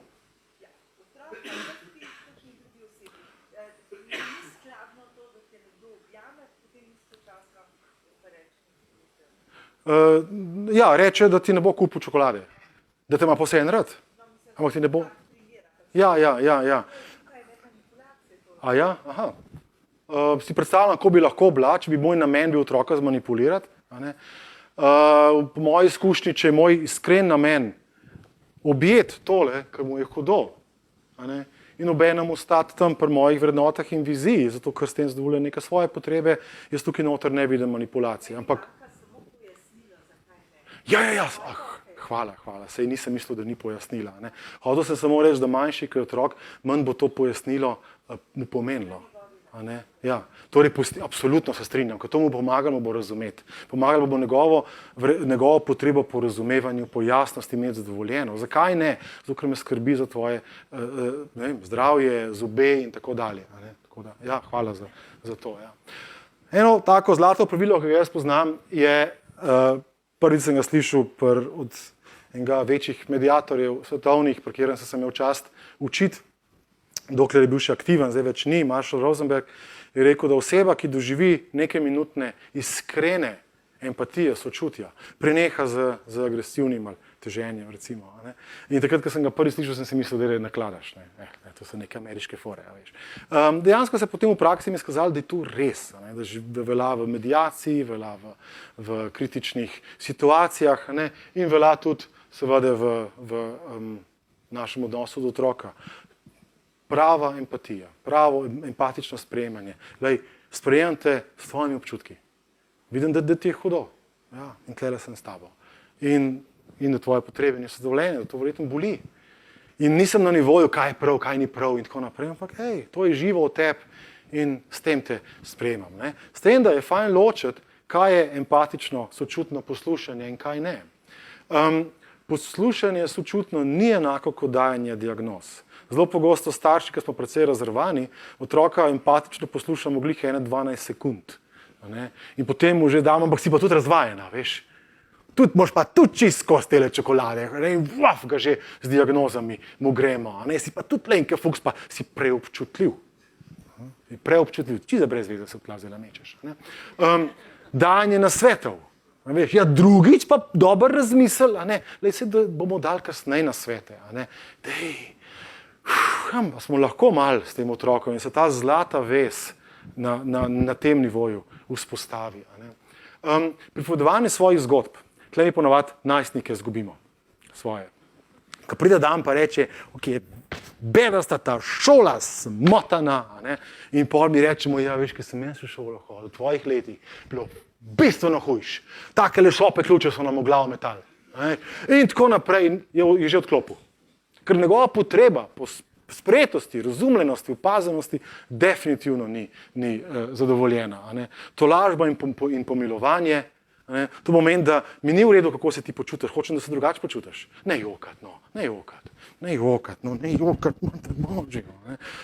Ja, reče, da ti ne bo kupil čokolade. Da te ima poseben rad. Ampak ti ne bo... Ja. A ja? Aha. Si predstavljam, kako bi lahko bila, če bi moj namen bil otroka zmanipulirati. Po moji izkušnji, če je moj iskren namen objet tole, kar mu je hudo, in obenem ostati tam pri mojih vrednotah in viziji, zato ker s tem zadovoljujem neke svoje potrebe, jaz tukaj noter ne vidim manipulacije. Ampak... Ja. Hvala. Sej nisem mislil, da ni pojasnila. Hotel sem samo reči, da manjši, kot je otrok, manj bo to pojasnilo mu pomenilo. Ja. Torej, absolutno se strinjam, ko to mu pomagamo, bo razumeti. Pomagalo bo njegovo potrebo po razumevanju, po jasnosti imeti zadovoljeno. Zakaj ne? Zato, ker me skrbi za tvoje zdravje, zobe in tako dalje. Tako da, ja, hvala za to. Ja. Eno tako zlato pravilo, ki ga jaz poznam, je, prvič sem ga slišal od enega večjih mediatorjev svetovnih, pri katerem sem imel čast učiti, dokler je bil še aktiven, zdaj več ni, Marshall Rosenberg, je rekel, da oseba, ki doživi neke minutne iskrene empatije, sočutja, preneha z agresivnim ali teženjem, recimo. In takrat, ko sem ga prvi slišal, sem si mislil, da je nakladaš. To so neke ameriške fore. Dejansko se potem v praksi mi je skazalo, da je to res, da velja v medijaciji, velja v kritičnih situacijah in velja tudi seveda v našem odnosu do otroka. Prava empatija, pravo empatično sprejemanje. Sprejemam te s tvojimi občutki. Vidim, da ti je hudo. Ja, in tlele sem s tabo. In da tvoje potrebe niso zadovoljene, da to verjetno boli. In nisem na nivoju, kaj je prav, kaj ni prav in tako naprej, ampak to je živo v tebi in s tem te sprejemam. S tem, da je fajn ločiti, kaj je empatično, sočutno poslušanje in kaj ne. Poslušanje sočutno ni enako kot dajanje diagnoz. Zelo pogosto starši, ki smo precej razrvani, otroka empatično poslušamo glih 12 sekund. In potem mu že damo, ampak si pa tudi razvajena, veš. Tudi moš pa tudi čist skozi tele čokolade in ga že z diagnozami mu gremo. Si pa tudi lenke fuks, pa si preobčutljiv. Čisto brez veze se v tla zdaj namečeš. Dajanje nasvetov. Ja, drugič pa dober razmisel, se da bomo dali kasneje nasvete. Pa smo lahko malo s tem otrokom in se ta zlata vez na tem nivoju vzpostavi. Pripovedovanje svojih zgodb. Tle mi ponovadi najstnike zgubimo svoje. Ko pride dan pa reče, bedasta ta šola smotana, in pol mi rečemo, ja, veš, kaj sem jaz v šolo hodil, v tvojih letih, bilo bistveno hujš. Takele šope ključe so nam v glavo metali. In tako naprej je že odklopil. Ker njegova potreba po sprejetosti, razumljenosti, opazenosti definitivno ni zadovoljena. Tolažba in pomilovanje, to pomeni, da mi ni v redu, kako se ti počutiš, hočem, da se drugače počutiš. Ne jokat.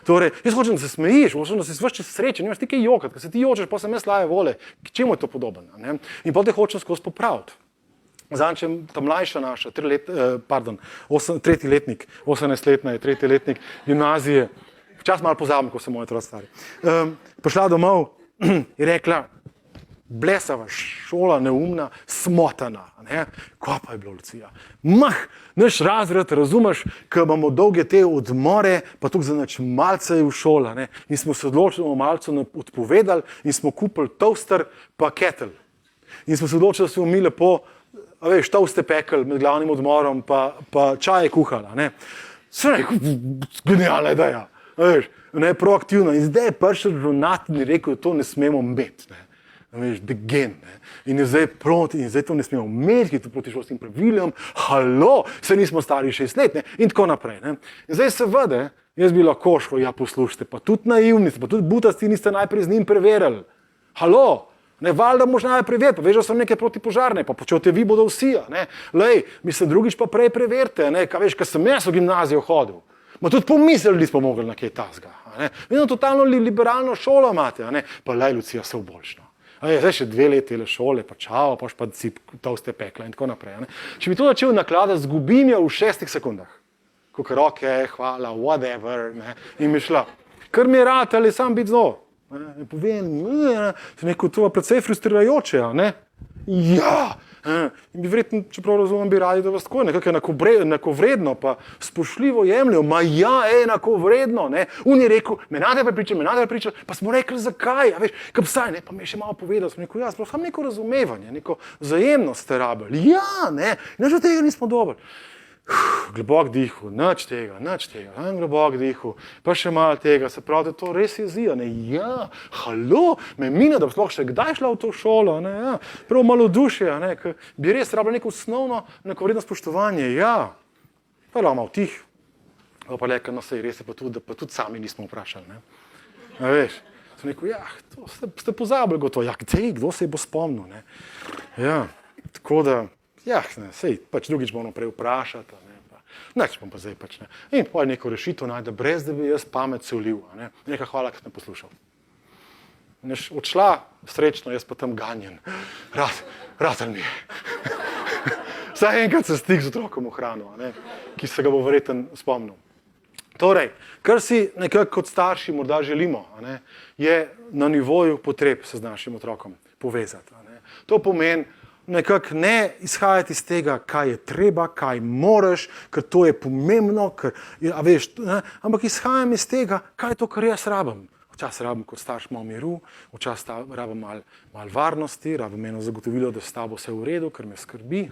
Torej, jaz hočem, da se smejiš, hočem, da se vse čas srečen, nimaš ti kaj jokat, ker se ti jočeš, pa sem jaz slaje vole, k čemu je to podobno? In potem te hočem skozi popraviti. Zanče, ta mlajša naša, tretji letnik, 18-letna je tretji letnik gimnazije, včasih malo pozabim, ko so moji otroci stari, prišla domov in rekla, blesava šola, neumna, smotana. Kaj pa je bilo, Lucija? Naš razred, razumeš, ko imamo dolge te odmore, pa tukaj za nič malce je v šola. In smo se odločili, da bomo malce odpovedali in smo kupili toaster pa ketel. In smo se odločili, da smo mi lepo toaste pekel med glavnim odmorom, pa čaje kuhala. Sve rekel, genialna ideja. Veš, ne, proaktivno. In zdaj je prišel ravnatelj in rekel, da to ne smemo imeti. Ne. Veš, degen. Ne. In je zdaj proti, in zdaj to ne smemo imeti, ki je to proti šolskim pravilom. Halo, se nismo stari 6 let. Ne. In tako naprej. Ne. In zdaj seveda, jaz bi lahko šel, ja poslušajte, pa tudi naivni, pa tudi butasti niste najprej z njim preverili. Halo, ne, valjda moš najprej preveriti, pa veš, da so neke protipožarne, pa počujete vi bodo vsi. Ne. Lej, mislim, drugič pa prej preverite, ne, kaj veš, kaj sem jaz v gimnazijo hodil. Ma tudi pomislili smo mogli na kaj tasga. Vedno totalno liberalno šolo imate, pa lej, Lucija, se boljšno. Zdaj še 2 leti le šole, pa čao, pa pa si tolste pekla in tako naprej. Če bi to začel nakladati, zgubim jo v 6 sekundah. Kakor ok, hvala, whatever, ne, in mi šla. Kar mi je rad, ali sam biti zelo. Ne povem, neko to je precej frustrirajoče, ne. Ja, in bi verjetno, čeprav razumem, bi radi, da vas tako nekako enakovredno, pa spoštljivo jemljajo. Ma ja, enakovredno, ne. On je rekel, me nade prepričali, pa smo rekli, zakaj, a veš, kaj psaj, ne, pa mi je še malo povedal, sem rekel, ja, sploh sam neko razumevanje, neko vzajemnost ste rabili. Ja, ne, nič od tega nismo dobili. Globok dihu, nič tega, globok dihu, pa še malo tega, se pravi, da to res jezija, ne, ja, halo, me mine, da bi sploh še kdaj šla v to šolo, ne, ja, prav malo duše, ne, ker bi res rabila neko osnovno, neko vredno spoštovanje, ja, pa je malo tih, pa leka, no sej, res je pa tudi sami nismo vprašali, ne, a veš, sem rekel, ja, to ste pozabili gotovo, ja, kdo se je bo spomnil, ne, ja, tako da, ja, ne, sej, pač drugič bomo prej vprašati, ne, pa, neč bom pa zdaj pač, ne. In pa neko rešitev najde, brez da bi jaz pamet se vlil, ne. Neka hvala, ki ste me poslušal. Neš odšla, srečno, jaz pa tam ganjen. Ratel mi je. Vsaj enkrat se stik z otrokom ohranil, ne, ki se ga bo verjetno spomnil. Torej, kar si nekako kot starši morda želimo, ne, je na nivoju potreb se z našim otrokom povezati. Ne. To pomeni, nekako ne izhajati iz tega, kaj je treba, kaj moraš, ker to je pomembno, ker, a veš, ne, ampak izhajam iz tega, kaj je to, kar jaz rabim. Včasih rabim kot starš malo miru, včasih rabim malo varnosti, rabim eno zagotovilo, da s tabo vse v redu, ker me skrbi.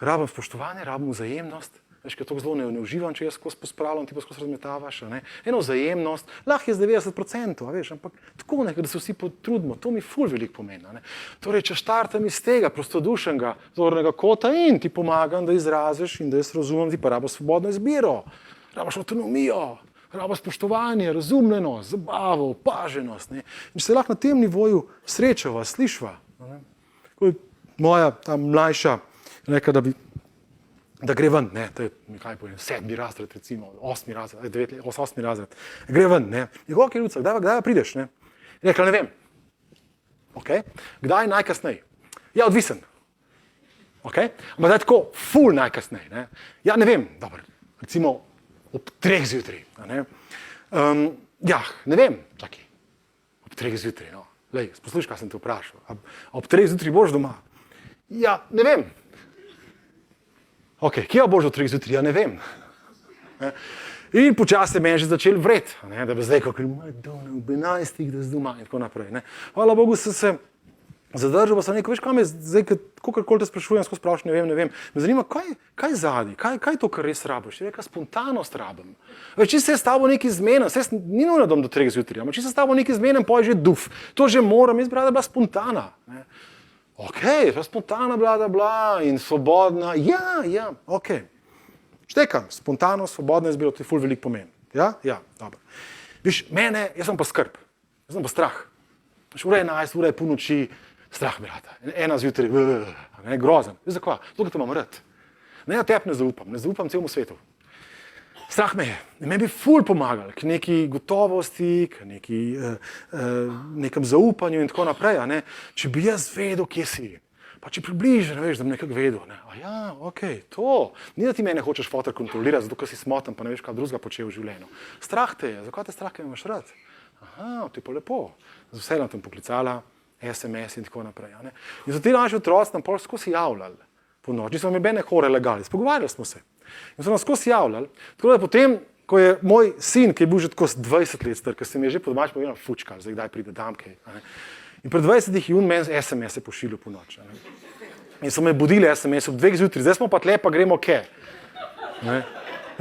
Rabim spoštovanje, rabim vzajemnost. Veš, ker to zelo ne uživam, če jaz skozi pospravljam, ti pa skozi razmetavaš. Eno vzajemnost, lahko je z 90%, a veš, ampak tako nekaj, da se vsi potrudimo, to mi ful veliko pomeni. Torej, če štartam iz tega prostodušnega zornega kota in ti pomagam, da izraziš in da jaz razumem, ti pa rabiš svobodno izbiro, rabiš avtonomijo, rabiš spoštovanje, razumljenost, zabavo, opaženost. Ne. In če se lahko na tem nivoju srečava, slišva. Ko je moja ta mlajša rekla, da gre ven, ne, to je, kaj povem, 7. razred, recimo, 8. razred, gre ven, ne, je ok, Luca, kdaj prideš, ne, rekla, ne vem, ok, kdaj najkasnej, ja, odvisen, ok, ampak da je tako, ful najkasnej, ne, ja, ne vem, dobro, recimo, ob 3 zjutraj, ne, ja, ne vem, čakaj, ob 3 zjutraj, no, lej, poslušaj, kaj sem te vprašal, ob 3 zjutraj boš doma, ja, ne vem, ok, kje boš do 3 zjutraj? Ja, ne vem. In počasi me je že začel vret, da bi zdaj, kako ob 11, da je doma in tako naprej. Ne. Hvala Bogu se zadržal, pa sem rekel, veš, kam je zdaj, kakorkoli te sprašujem, skozi sprašujem, ne vem. Me zanima, kaj zadnji, kaj je to, kar res rabiš? Je rekla, spontanost rabim. Veš, če se je s tabo nekaj zmenem, ni nujno dom do 3 zjutraj, ampak če se s tabo nekaj zmenem, pa je že duf. To že moram, jaz brada, bila spontana. Ne. Ok, spontana, bla, in svobodna, ja, ok. Štekam, spontano, svobodno izbiro, to je ful veliko pomeni. Ja, dobro. Viš, jaz sem pa skrb, jaz sem pa strah. Ura je 11, ura je polnoči, strah me rata. 1 zjutraj, grozen. Veš zakaj? Zato, ker te imam rad. Ne, ja tebi ne zaupam celemu svetu. Strah me je. Me bi ful pomagal k neki gotovosti, k nekem zaupanju in tako naprej. Ne? Če bi jaz vedel, kje si, pa če približno, veš, da bi nekako vedel. Ne? A ja, ok, to. Ni da ti mene hočeš fotor kontrolirati, zato ker si smotan, pa ne veš, kaj drugega počel v življenju. Strah te je. Zakaj te strah, ker me imaš rad? Aha, to je pa lepo. Z veseljem tem poklicala, SMS in tako naprej. Ne? In so ti naši otroci nam pol skozi javljali po noči. Nismo mebene hore legali, spogovarjali smo se. In so nas skozi javljali, tako da potem, ko je moj sin, ki je bil že tako 20 let star, ker se mi je že po domač povedal fučkal, zdaj kdaj pride dam kaj. In pred 20 je on meni SMS-e pošiljal po noč. In so me budili SMS ob 2 zjutraj, zdaj smo pa tle, pa gremo kje. Zdaj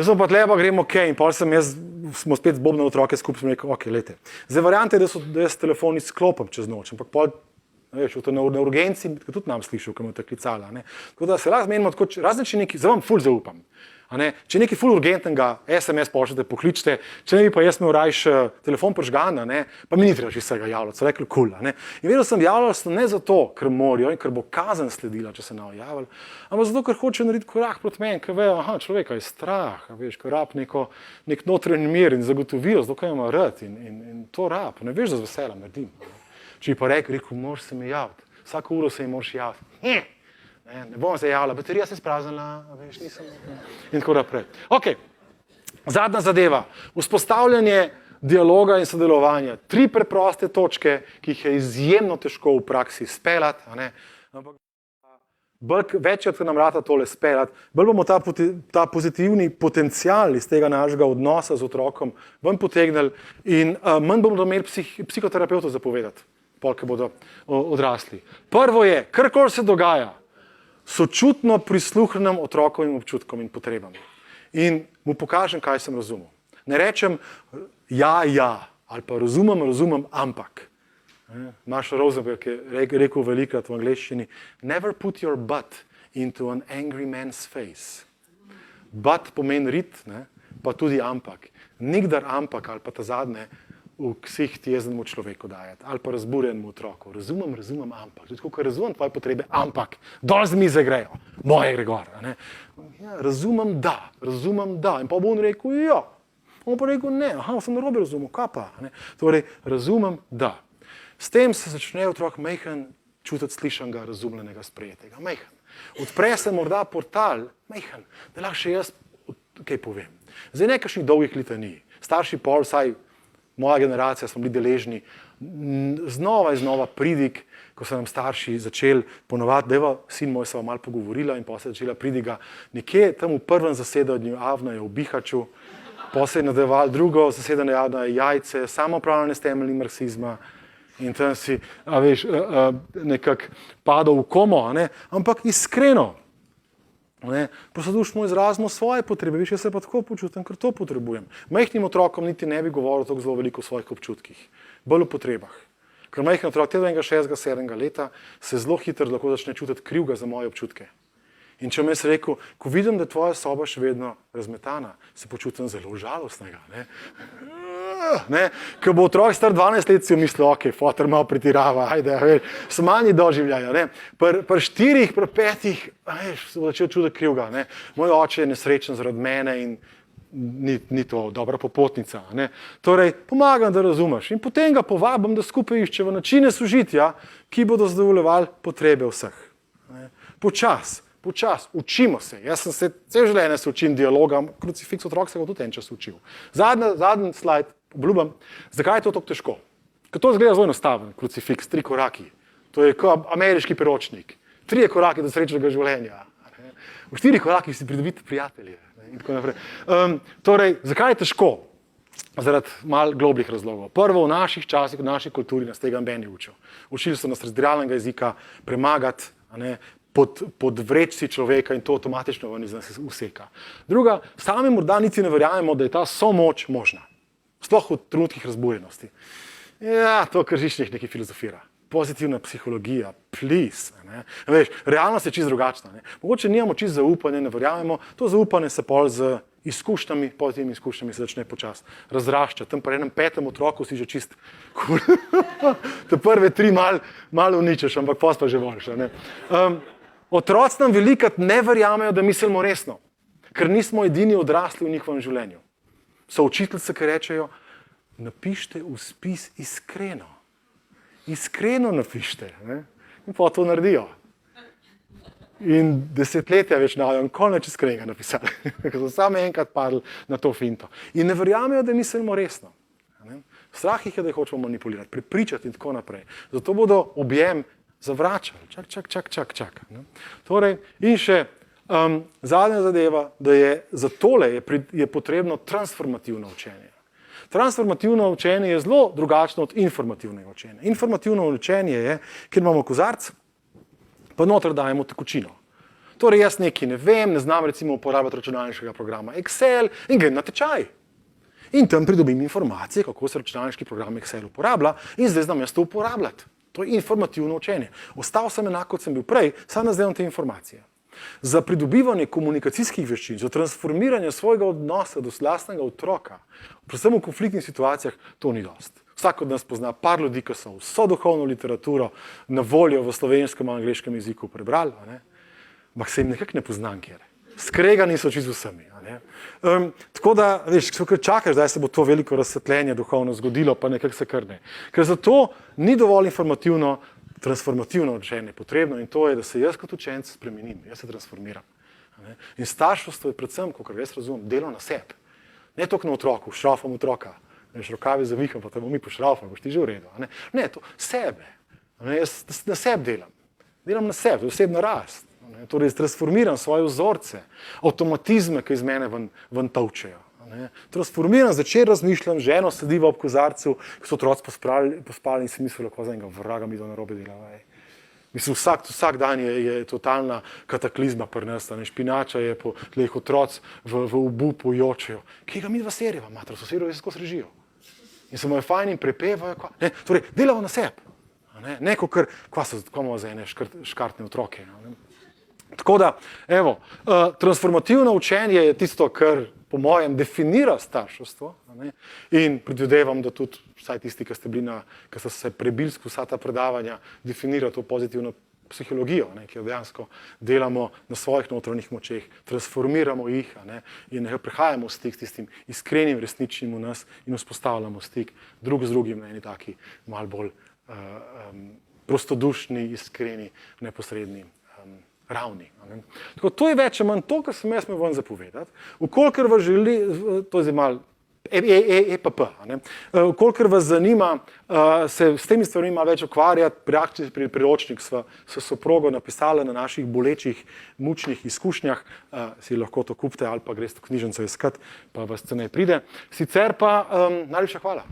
smo pa tle, pa gremo kje. In pol sem jaz smo spet zbobnili otroke skupaj, smo rekli, ok, lejte. Zdaj variante je, da jaz telefon izklopim čez noč, ampak pol, veš, na urgenci, tudi nam slišal, ko me te klicala. Tako da se lahko zmenimo, razen če nekaj, zdaj vam ful zaupam. Če nekaj ful urgentnega, SMS pošljete, pokličite, če ne bi pa jaz imel rajš telefon prižgan, pa mi ni treba vsega javljati, so rekli kul. In vedel sem, javljali so ne zato, ker morajo in ker bo kazen sledila, če se ne javljali, ampak zato, ker hočejo narediti korak proti meni, ker vejo, človeka je strah, veš, ker rab nek notranji mir in zagotovijo, zato, ker ima rad in to rab, ne veš, da z veseljem naredim. Če bi pa rekel, moraš se mi javiti, vsako uro se mi moraš javiti. Ne bom se javila, baterija se je spraznila, veš, nisem. In tako naprej. Ok, zadnja zadeva, vzpostavljanje dialoga in sodelovanja. 3 preproste točke, ki jih je izjemno težko v praksi speljati, ampak večkrat, ko nam rata tole speljati, bolj bomo ta pozitivni potencial iz tega našega odnosa z otrokom ven potegnili in manj bomo imeli psihoterapeutov zapovedati, ko bodo odrasli. Prvo je, karkoli se dogaja, sočutno prisluhnem otrokovim občutkom in potrebam. In mu pokažem, kaj sem razumel. Ne rečem ja, ali pa razumem, ampak. Marshall Rosenberg je rekel velikrat v angleščini, never put your butt into an angry man's face. But pomeni rit, pa tudi ampak. Nikdar ampak ali pa ta zadnje v ksiht jeznemu človeku dajati, ali pa razburjenemu otroku. Razumem, ampak. Tudi ko razumem tvoje potrebe, ampak. Dol z mize grejo, moje gre gor. Ja, razumem, da. In pa bo on rekel, ja. On pa rekel, ne, sem narobe razumel, kaj pa. Torej, razumem, da. S tem se začne otrok majhen čutiti slišanega, razumljenega, sprejetega. Majhen. Odpre se morda portal, majhen, da lahko še jaz kaj povem. Zdaj nekakšnih dolgih litanij. Starši pol, saj moja generacija smo bili deležni znova in znova pridig, ko so nam starši začeli ponovati, da sin moj se malo pogovorila in pa se začela pridiga nekje tam v prvem zasedanju Avna je v Bihaču, pa se je nadaljeval drugo zasedanje Avna je jajce, samoopravljanje s temeljnim marksizma in tam si, nekako padal v komo, ampak iskreno. Posadušmo izrazimo svoje potrebe, viš, jaz se pa tako počutim, ker to potrebujem. Majhnim otrokom niti ne bi govoril tako zelo veliko o svojih občutkih, bolj o potrebah. Ker majhen otrok, tega 6, 7 leta, se zelo hitro lahko začne čutiti krivga za moje občutke. In če mi jaz rekel, ko vidim, da je tvoja soba še vedno razmetana, se počutim zelo žalostnega. Ko bo otrok star 12 let, si misli, ok, fotor malo pretirava, ajde, so manji doživljajo. Pri 4, pri 5, se bo začel čutiti krivga. Moj oče je nesrečen zaradi mene in ni to dobra popotnica. Torej, pomagam, da razumeš. In potem ga povabim, da skupaj iščeva načine sožitja, ki bodo zadovoljevali potrebe vseh. Počas, učimo se. Jaz sem se cel življenje se učim dialoga, krucifiks otrok se ga tudi en čas učil. Zadnji slajd, obljubam, zakaj je to tako težko? Ker to izgleda zelo enostaven, krucifiks, 3 koraki. To je kot ameriški priročnik. 3 koraki do srečnega življenja. V 4 korakih si pridobiti prijatelje. In tako naprej. Torej, zakaj je težko? Zaradi malo globljih razlogov. Prvo, v naših časih, v naši kulturi nas tega noben ni učil. Učili so nas razdiralnega jezika, premagati, pod vrečci človeka in to avtomatično ven iz nas useka. Druga, sami morda niti ne verjamemo, da je ta somoč možna. Sploh v trenutkih razburjenosti. Ja, to kržiščnik nekaj filozofira. Pozitivna psihologija, please. Veš, realnost je čisto drugačna. Mogoče nimamo čisto zaupanje, ne verjamemo, to zaupanje se pol z izkušnjami, pozitivnimi izkušnjami se začne počasi razraščati. Tam pri enem 5. otroku si že čist cool. Te prve 3 malo uničeš, ampak pos pa že voliš. Otroci nam velikrat ne verjamejo, da mislimo resno, ker nismo edini odrasli v njihovem življenju. So učiteljice, ki rečejo, napišite v spis iskreno. Iskreno napišite. In pa to naredijo. In desetletja več navajo, konec iskrenega napisali. Ker so samo enkrat padli na to finto. In ne verjamejo, da mislimo resno. Strah jih je, da jih hočemo manipulirati, prepričati in tako naprej. Zato bodo objem zavračali. Čak. Torej, in še zadnja zadeva, da je za tole je potrebno transformativno učenje. Transformativno učenje je zelo drugačno od informativnega učenja. Informativno učenje je, kjer imamo kozarc, pa noter dajemo tekočino. Torej, jaz nekaj ne vem, ne znam recimo uporabljati računalniškega programa Excel in grem na tečaj. In tam pridobim informacije, kako se računalniški program Excel uporablja in zdaj znam jaz to uporabljati. To je informativno učenje. Ostal sem enak, kot sem bil prej, samo zdaj te informacije. Za pridobivanje komunikacijskih veščin, za transformiranje svojega odnosa do lastnega otroka, predvsem v konfliktnih situacijah, to ni dost. Vsak od nas pozna par ljudi, ki so vso duhovno literaturo na voljo v slovenskem in angleškem jeziku prebrali, ampak se jim nekako ne poznam kjer. Skregani so čisto vsemi. Tako da, veš, ko čakaš, da se bo to veliko razsvetljenje duhovno zgodilo, pa nekako se kar ne. Ker zato ni dovolj informativno, transformativno učenje potrebno in to je, da se jaz kot učenec spremenim, jaz se transformiram. In starševstvo je predvsem, kot jaz razumem, delo na sebi. Ne toliko na otroku, šraufam otroka, veš, rokavi zaviham, pa te bomo mi pošraufali, boš ti že v redu. Ne, to sebe. Jaz na sebi delam. Delam na sebi, to je osebna rast. Torej, transformiram svoje vzorce, avtomatizme, ki iz mene ven tolčejo. Transformiram, začer razmišljam, ženo sediva ob kozarcu, ko so otroci pospali in si mislila, ko za enega vraga mi to narobe dela. Mislim, vsak dan je totalna kataklizma pri nas, špinača je po tleh otroci v obupu jočejo. Kaj ga mi dva serjeva, mater, sosedov je skozi režijo. In se mu je fajn in prepevajo. Torej, delamo na sebi. Ne, kar imamo za ene škartne otroke. Tako da, evo, transformativno učenje je tisto, kar po mojem definira starševstvo in predvidevam, da tudi vsaj tisti, ki ste se prebili skozi vsa ta predavanja, definira to pozitivno psihologijo, ki jo dejansko delamo na svojih notranjih močeh, transformiramo jih in prehajamo v stik s tistim iskrenim, resničnim v nas in vzpostavljamo stik drug z drugim na eni taki malo bolj prostodušni, iskreni, neposredni ravni. Tako, to je več ali manj to, kar sem jaz imel vam zapovedati. Vkolikor vas želi, to je zdaj malo EPP, vkolikor vas zanima se s temi stvarmi malo več ukvarjati, priročnik s soprogo napisala na naših bolečih, mučnih izkušnjah, si lahko to kupite ali pa greste v knjižnico iskat, pa vas ceneje pride. Sicer pa najlepša hvala.